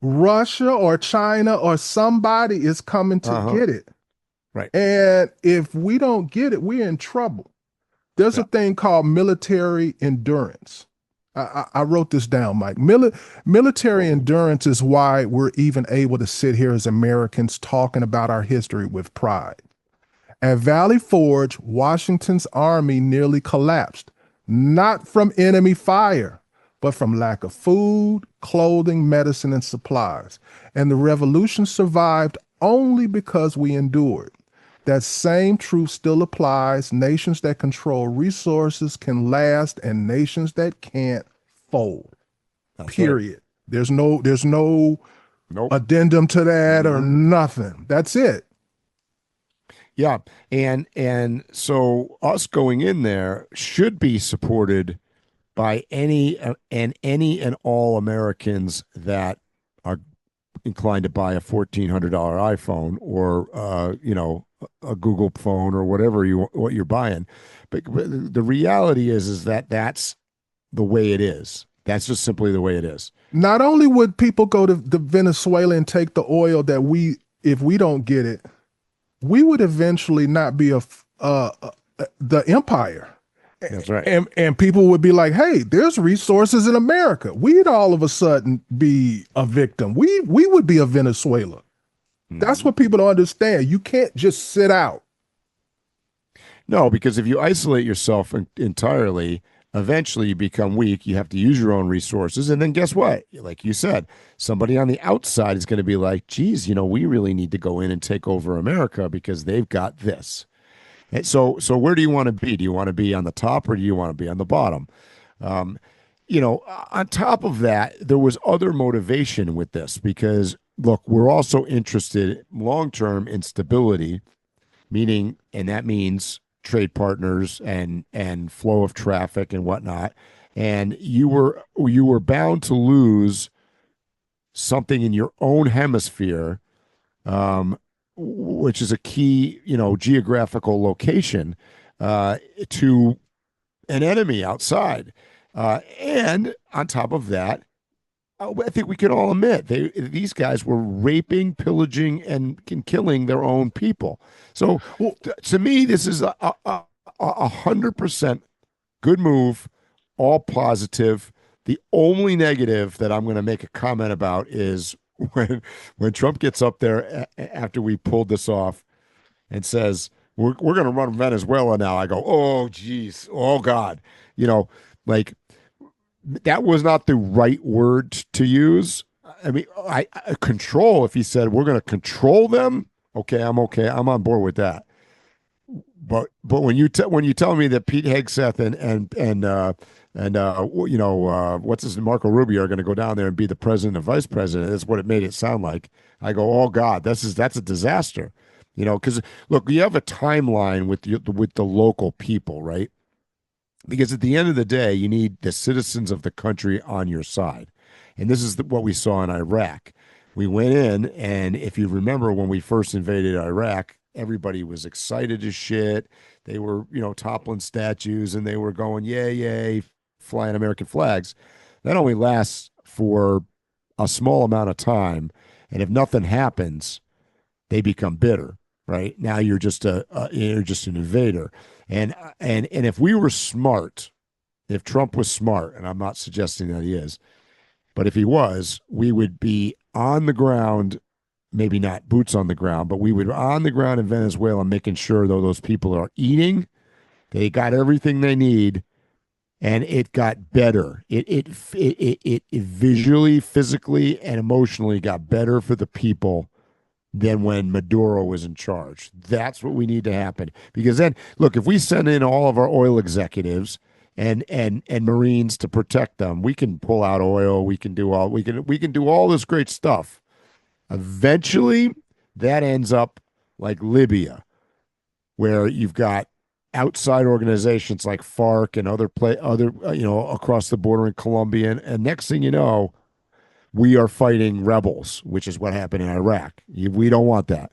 Russia or China or somebody is coming to get it. Right. And if we don't get it, we're in trouble. There's a thing called military endurance. I wrote this down, Mike. Military endurance is why we're even able to sit here as Americans talking about our history with pride. At Valley Forge, Washington's army nearly collapsed, not from enemy fire, but from lack of food, clothing, medicine, and supplies. And the revolution survived only because we endured. That same truth still applies. Nations that control resources can last, and nations that can't fold. That's Period. Right. There's no Nope. addendum to that or nothing. That's it. Yeah, and so us going in there should be supported by any and all Americans that are inclined to buy a $1,400 iPhone or a Google phone or what you're buying. But the reality is that that's the way it is. That's just simply the way it is. Not only would people go to Venezuela and take the oil that if we don't get it, we would eventually not be the empire. That's right. And people would be like, hey, there's resources in America. We'd all of a sudden be a victim. We would be a Venezuela. Mm-hmm. That's what people don't understand. You can't just sit out. No, because if you isolate yourself entirely, eventually you become weak. You have to use your own resources. And then guess what? Like you said, somebody on the outside is going to be like, geez, we really need to go in and take over America because they've got this. And so where do you want to be? Do you want to be on the top or do you want to be on the bottom? On top of that, there was other motivation with this because, look, we're also interested long-term in stability, meaning, and that means trade partners and flow of traffic and whatnot. And you were bound to lose something in your own hemisphere, which is a key, geographical location to an enemy outside. And on top of that, I think we can all admit these guys were raping, pillaging, and killing their own people. So to me, this is a 100% good move, all positive. The only negative that I'm going to make a comment about is when Trump gets up there after we pulled this off and says, we're going to run Venezuela now. I go, oh, geez. Oh, God. That was not the right word to use. I mean, I control, if he said, we're going to control them. Okay. I'm on board with that. But when you tell me that Pete Hegseth and what's his Marco Rubio are going to go down there and be the president and vice president, that's what it made it sound like. I go, oh God, that's a disaster. Because look, you have a timeline with the local people, right? Because at the end of the day, you need the citizens of the country on your side. And this is what we saw in Iraq. We went in, and if you remember when we first invaded Iraq, everybody was excited as shit. They were, toppling statues, and they were going, yay, yay, flying American flags. That only lasts for a small amount of time. And if nothing happens, they become bitter, right? Now you're just an invader. And if we were smart, if Trump was smart, and I'm not suggesting that he is, but if he was, we would be on the ground, maybe not boots on the ground, but we would be on the ground in Venezuela making sure though those people are eating, they got everything they need, and it got better. It visually, physically, and emotionally got better for the people than when Maduro was in charge. That's what we need to happen. Because then, look, if we send in all of our oil executives and Marines to protect them, we can pull out oil. We can do all this great stuff. Eventually, that ends up like Libya, where you've got outside organizations like FARC and other across the border in Colombia, and next thing you know, we are fighting rebels, which is what happened in Iraq. We don't want that.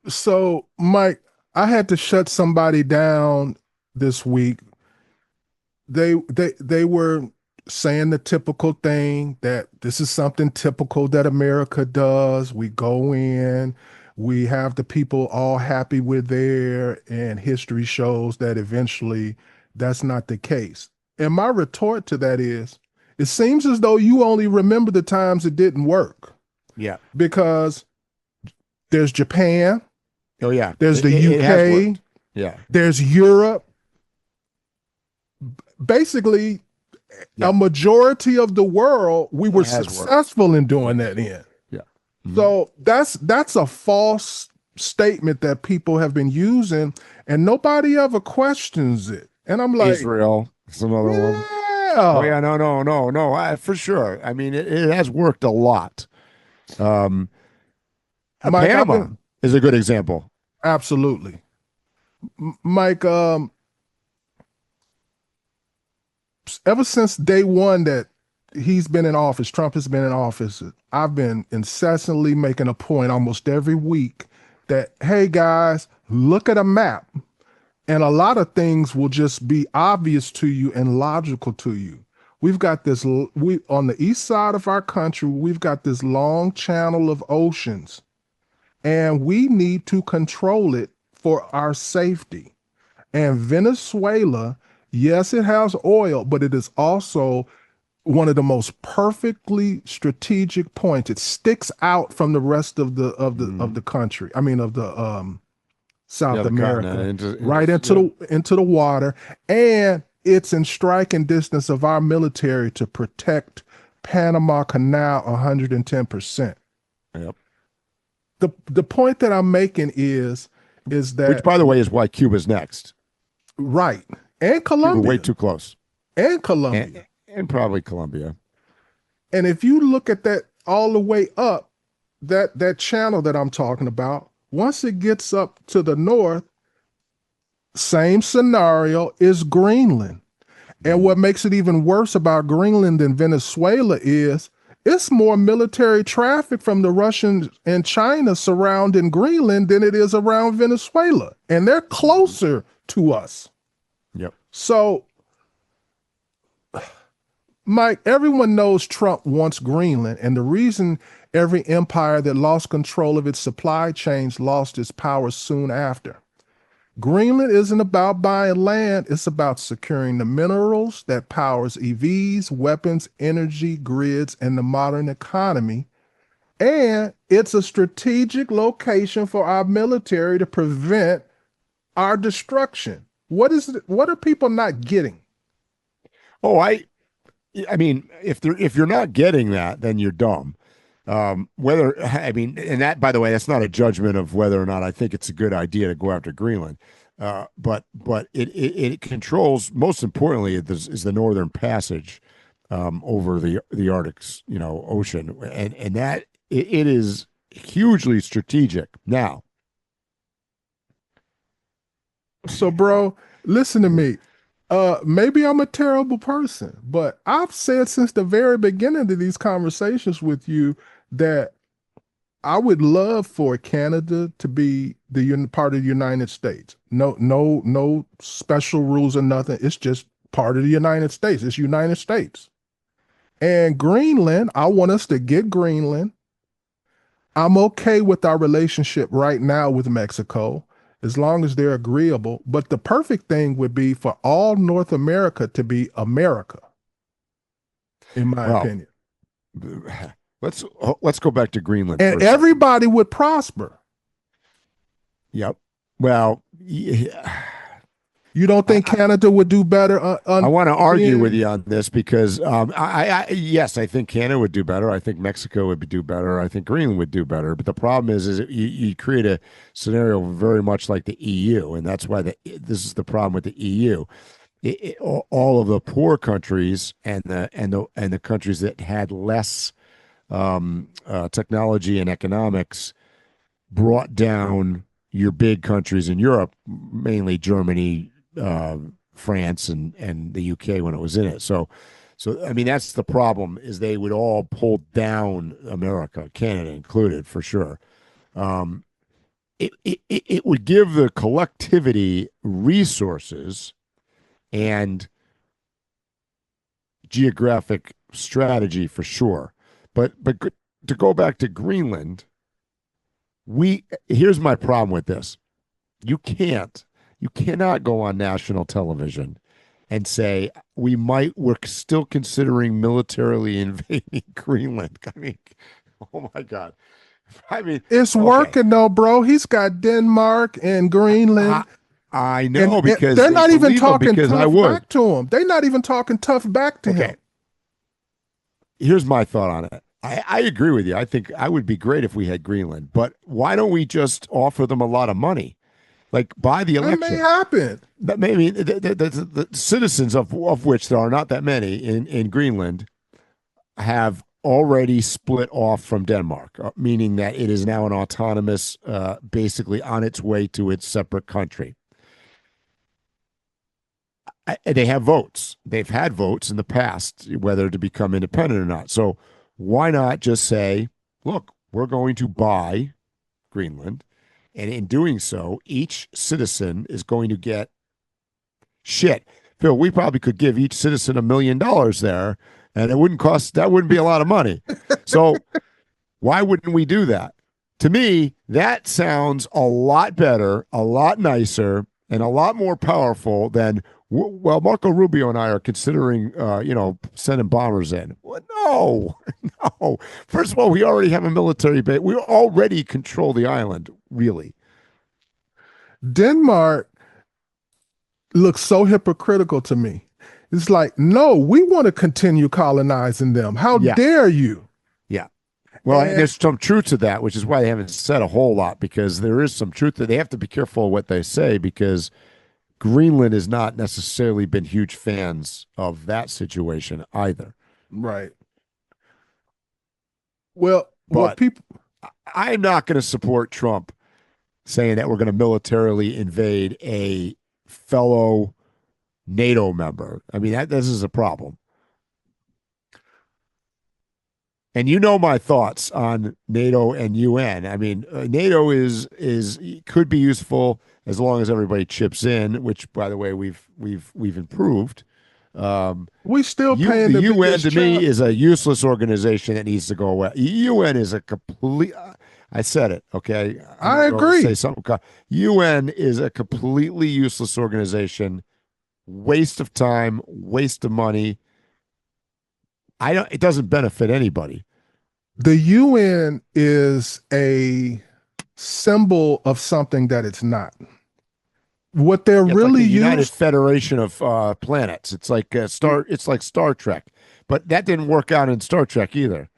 So, Mike, I had to shut somebody down this week. They were saying the typical thing that this is something typical that America does. We go in, we have the people all happy we're there, and history shows that eventually that's not the case. And my retort to that is, it seems as though you only remember the times it didn't work. Yeah. Because there's Japan, Oh yeah, There's the it has UK. worked. Yeah, There's Europe. Basically, yeah, a majority of the world, we were it has worked. successful in doing that in. Yeah. Mhm. So that's a false statement that people have been using, and nobody ever questions it. And I'm like, Israel is another one. Oh yeah, yeah, no, for sure. I mean, it has worked a lot. Um, Mike, I've Panama been is a good example. absolutely, Mike. Ever since day one that he's been in office, Trump has been in office, I've been incessantly making a point almost every week that, hey guys, look at a map. And a lot of things will just be obvious to you and logical to you. We've got this, we on the east side of our country, we've got this long channel of oceans, and we need to control it for our safety. And Venezuela, yes, it has oil, but it is also one of the most perfectly strategic points. It sticks out from the rest of the country. I mean, of the South The America, continent, right into the water, and it's in striking distance of our military to protect Panama Canal 110%. Yep. The point that I'm making is that, Which, by the way, is why Cuba's next. right, and Cuba Colombia, way too close, and Colombia, and probably Colombia. and if you look at that all the way up, that channel that I'm talking about, once it gets up to the north, same scenario is Greenland. And what makes it even worse about Greenland than Venezuela is it's more military traffic from the Russians and China surrounding Greenland than it is around Venezuela. And they're closer to us. Yep. So, Mike, everyone knows Trump wants Greenland. And the reason every empire that lost control of its supply chains lost its power soon after. Greenland isn't about buying land, it's about securing the minerals that powers EVs, weapons, energy, grids, and the modern economy. And it's a strategic location for our military to prevent our destruction. What are people not getting? Oh, I mean, if you're not getting that, then you're dumb. And that, by the way, that's not a judgment of whether or not I think it's a good idea to go after Greenland. But it controls, most importantly, is the Northern Passage over the Arctic, Ocean, and that it is hugely strategic. Now, So, bro, listen to me. Maybe I'm a terrible person, but I've said since the very beginning of these conversations with you that I would love for Canada to be the part of the United States. No special rules or nothing. It's just part of the United States. It's United States. And Greenland, I want us to get Greenland. I'm okay with our relationship right now with Mexico, as long as they're agreeable. But the perfect thing would be for all North America to be America, in my opinion. Let's go back to Greenland. And everybody would prosper. Yep. Well, yeah. You don't think Canada would do better? I want to argue with you on this because yes, I think Canada would do better. I think Mexico would do better. I think Greenland would do better. But the problem is you create a scenario very much like the EU, and that's why this is the problem with the EU. All of the poor countries and the countries that had less technology and economics brought down your big countries in Europe, mainly Germany, France, and the UK when it was in it. So I mean, that's the problem, is they would all pull down America, Canada included, for sure. It would give the collectivity resources and geographic strategy for sure. But to go back to Greenland, here's my problem with this. You cannot go on national television and say we're still considering militarily invading Greenland. I mean, oh my God. I mean, It's okay. working though, bro. He's got Denmark and Greenland. I know, because they're not even talking because I tough would. back to him. They're not even talking tough back to him. Here's my thought on it. I agree with you. I think I would be great if we had Greenland, but why don't we just offer them a lot of money, like by the election? That may happen. That maybe the citizens of which there are not that many in Greenland have already split off from Denmark, meaning that it is now an autonomous, basically on its way to its separate country. They have votes. They've had votes in the past, whether to become independent or not. So why not just say, look, we're going to buy Greenland, and in doing so, each citizen is going to get shit. Phil, we probably could give each citizen $1 million there, and it wouldn't cost, that wouldn't be a lot of money. So why wouldn't we do that? To me, that sounds a lot better, a lot nicer, and a lot more powerful than, well, Marco Rubio and I are considering, sending bombers in. Well, no. First of all, we already have a military base. We already control the island, really. Denmark looks so hypocritical to me. It's like, no, we want to continue colonizing them. How dare you? Yeah. Well, and there's some truth to that, which is why they haven't said a whole lot, because there is some truth that they have to be careful of what they say, because Greenland has not necessarily been huge fans of that situation either. Right. Well, I'm not going to support Trump saying that we're going to militarily invade a fellow NATO member. I mean, this is a problem. And you know my thoughts on NATO and UN. I mean, NATO could be useful as long as everybody chips in, which, by the way, we've improved. We still paying the UN to me is a useless organization that needs to go away. UN is a complete. I said it. Okay, I agree. Say something. UN is a completely useless organization. Waste of time. Waste of money. It doesn't benefit anybody. The UN is a symbol of something that it's not. What they're really like the United Federation of Planets. It's like It's like Star Trek, but that didn't work out in Star Trek either.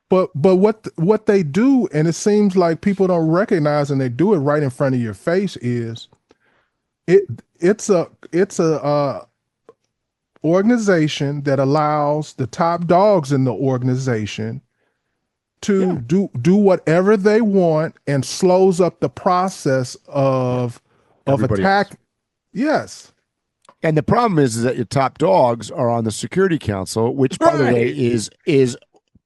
But what they do, and it seems like people don't recognize, and they do it right in front of your face, is it's a organization that allows the top dogs in the organization to do whatever they want, and slows up the process of attack. Else. Yes. And the problem is that your top dogs are on the Security Council, which, by the way, is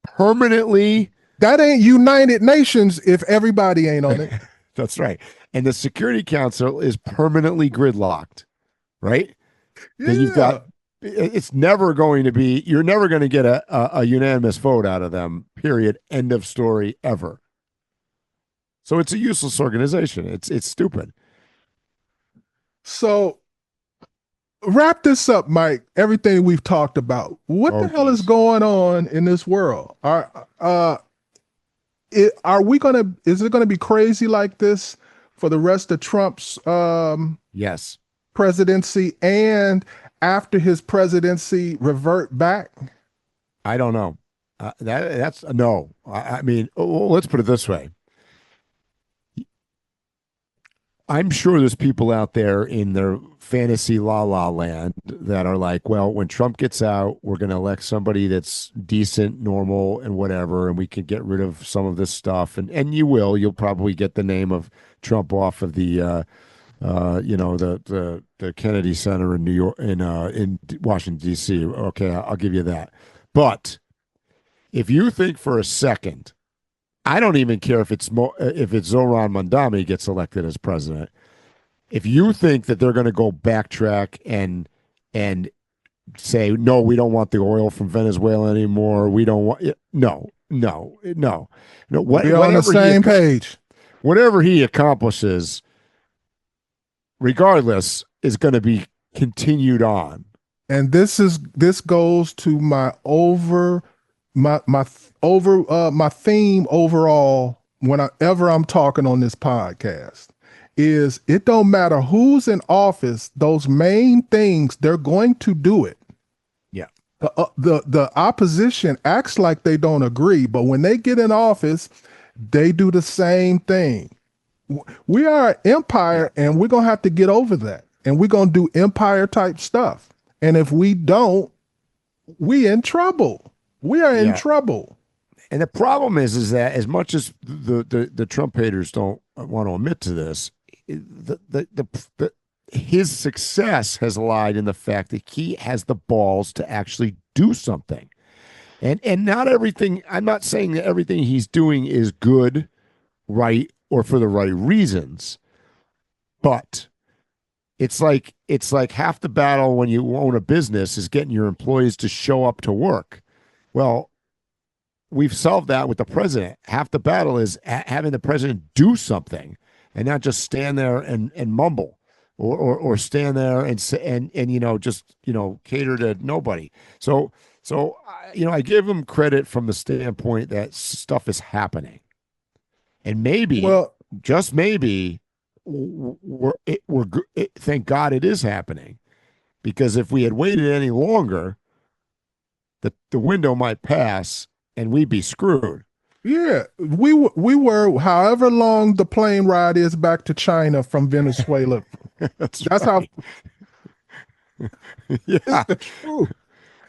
permanently. That ain't United Nations if everybody ain't on it. That's right. And the Security Council is permanently gridlocked, right? Yeah. Then you've got. It's never going to be. You're never going to get a unanimous vote out of them. Period. End of story. Ever. So it's a useless organization. It's stupid. So wrap this up, Mike. Everything we've talked about. What the hell is going on in this world? Are we gonna? Is it gonna be crazy like this for the rest of Trump's yes presidency, and after his presidency revert back? I don't know. That's no. I mean, let's put it this way. I'm sure there's people out there in their fantasy la land that are like, well, when Trump gets out, we're going to elect somebody that's decent, normal, and whatever, and we can get rid of some of this stuff. And you'll probably get the name of Trump off of the the Kennedy Center in New York, in Washington D.C. Okay, I'll give you that. But if you think for a second, I don't even care if it's Zoran Mandami gets elected as president. If you think that they're going to go backtrack and say, no, we don't want the oil from Venezuela anymore. We don't want it. No. We're on the same page. Whatever he accomplishes, regardless, is going to be continued on. And this goes to my theme overall whenever I'm talking on this podcast is it don't matter who's in office, those main things, they're going to do it. Yeah. The opposition acts like they don't agree, but when they get in office, they do the same thing. We are an empire, and we're going to have to get over that. And we're going to do empire type stuff. And if we don't, we in trouble. We are in trouble. And the problem is that as much as the Trump haters don't want to admit to this, his success has lied in the fact that he has the balls to actually do something. And not everything, I'm not saying that everything he's doing is good, right, or for the right reasons, but it's like half the battle when you own a business is getting your employees to show up to work. Well, we've solved that with the president. Half the battle is having the president do something and not just stand there and mumble or stand there and just cater to nobody. So I give him credit from the standpoint that stuff is happening, and maybe, just maybe, thank God it is happening, because if we had waited any longer, the window might pass and we'd be screwed. Yeah, we were however long the plane ride is back to China from Venezuela. That's right. How. Yeah, it's the truth.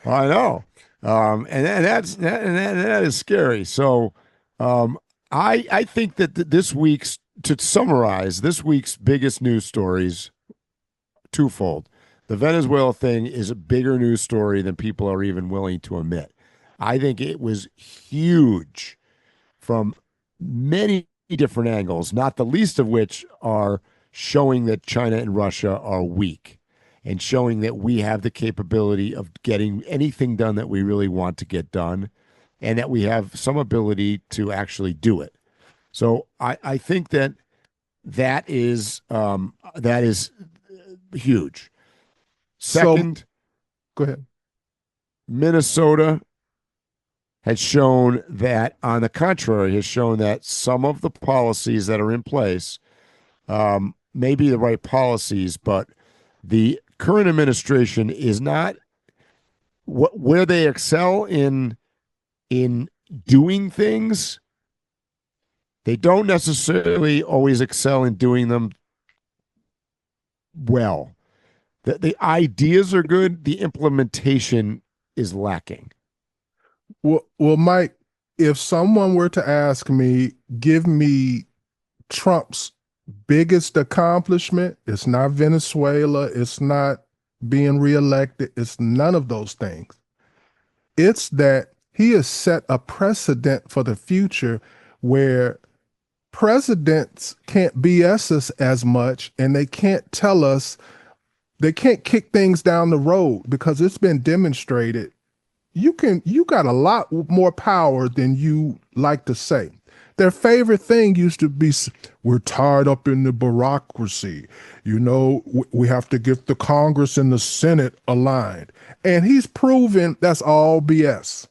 I know, and that is scary. So, I think that to summarize this week's biggest news stories, twofold. The Venezuela thing is a bigger news story than people are even willing to admit. I think it was huge from many different angles, not the least of which are showing that China and Russia are weak and showing that we have the capability of getting anything done that we really want to get done, and that we have some ability to actually do it. So I think that is huge. Second, go ahead. Minnesota has shown that, on the contrary, has shown that some of the policies that are in place may be the right policies, but the current administration is not where they excel in doing things. They don't necessarily always excel in doing them well. The ideas are good. The implementation is lacking. Well, Mike, if someone were to ask me, give me Trump's biggest accomplishment, it's not Venezuela, it's not being reelected, it's none of those things. It's that he has set a precedent for the future where presidents can't BS us as much, and they can't tell us, they can't kick things down the road, because it's been demonstrated you got a lot more power than you like to say. Their favorite thing used to be, we're tied up in the bureaucracy. We have to get the Congress and the Senate aligned. And he's proven that's all BS.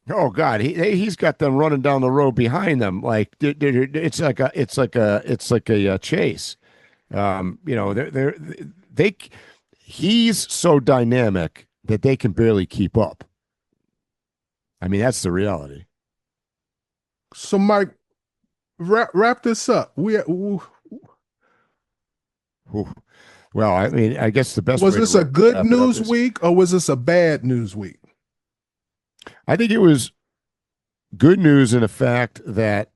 Oh God, he's got them running down the road behind them like it's like a chase. He's so dynamic that they can barely keep up. I mean, that's the reality. So, Mike, wrap this up. Well, I mean, I guess the best was this a good news week, or was this a bad news week? I think it was good news in the fact that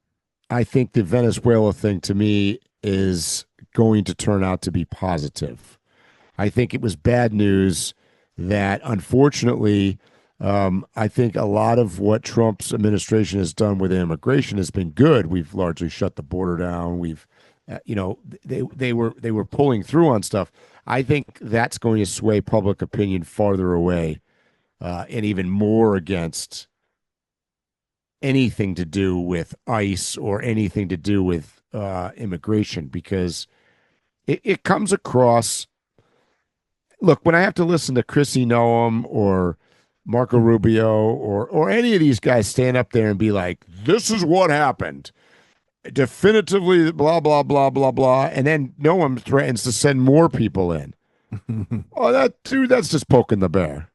I think the Venezuela thing, to me, is going to turn out to be positive. I think it was bad news that, unfortunately, I think a lot of what Trump's administration has done with immigration has been good. We've largely shut the border down. We've, they were pulling through on stuff. I think that's going to sway public opinion farther away, and even more against anything to do with ICE or anything to do with immigration, because it comes across. Look, when I have to listen to Chrissy Noem or Marco Rubio or any of these guys stand up there and be like, this is what happened, definitively blah, blah, blah, blah, blah. And then no one threatens to send more people in. Oh, that's just poking the bear.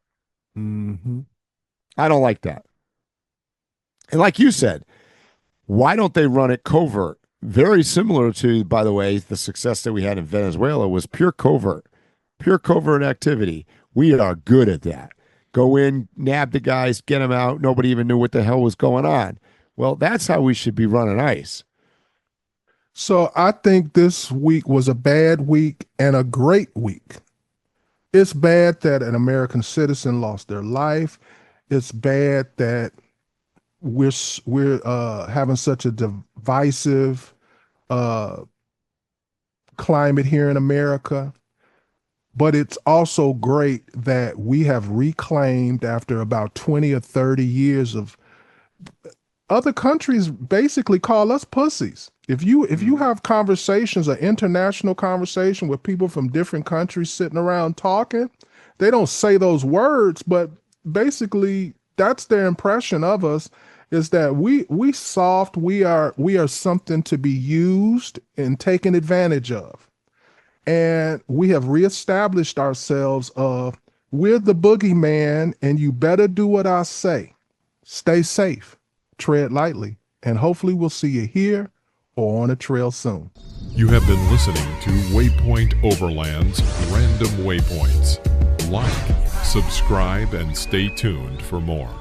Mm-hmm. I don't like that. And like you said, why don't they run it covert? Very similar to, by the way, the success that we had in Venezuela was pure covert activity. We are good at that. Go in, nab the guys, get them out. Nobody even knew what the hell was going on. Well, that's how we should be running ICE. So I think this week was a bad week and a great week. It's bad that an American citizen lost their life. It's bad that we're having such a divisive climate here in America. But it's also great that we have reclaimed, after about 20 or 30 years of other countries basically call us pussies. If you have conversations, an international conversation with people from different countries sitting around talking, they don't say those words, but basically that's their impression of us, is that we soft, we are something to be used and taken advantage of. And we have reestablished ourselves of, we're the boogeyman and you better do what I say. Stay safe, tread lightly, and hopefully we'll see you here or on a trail soon. You have been listening to Waypoint Overland's Random Waypoints. Like, subscribe, and stay tuned for more.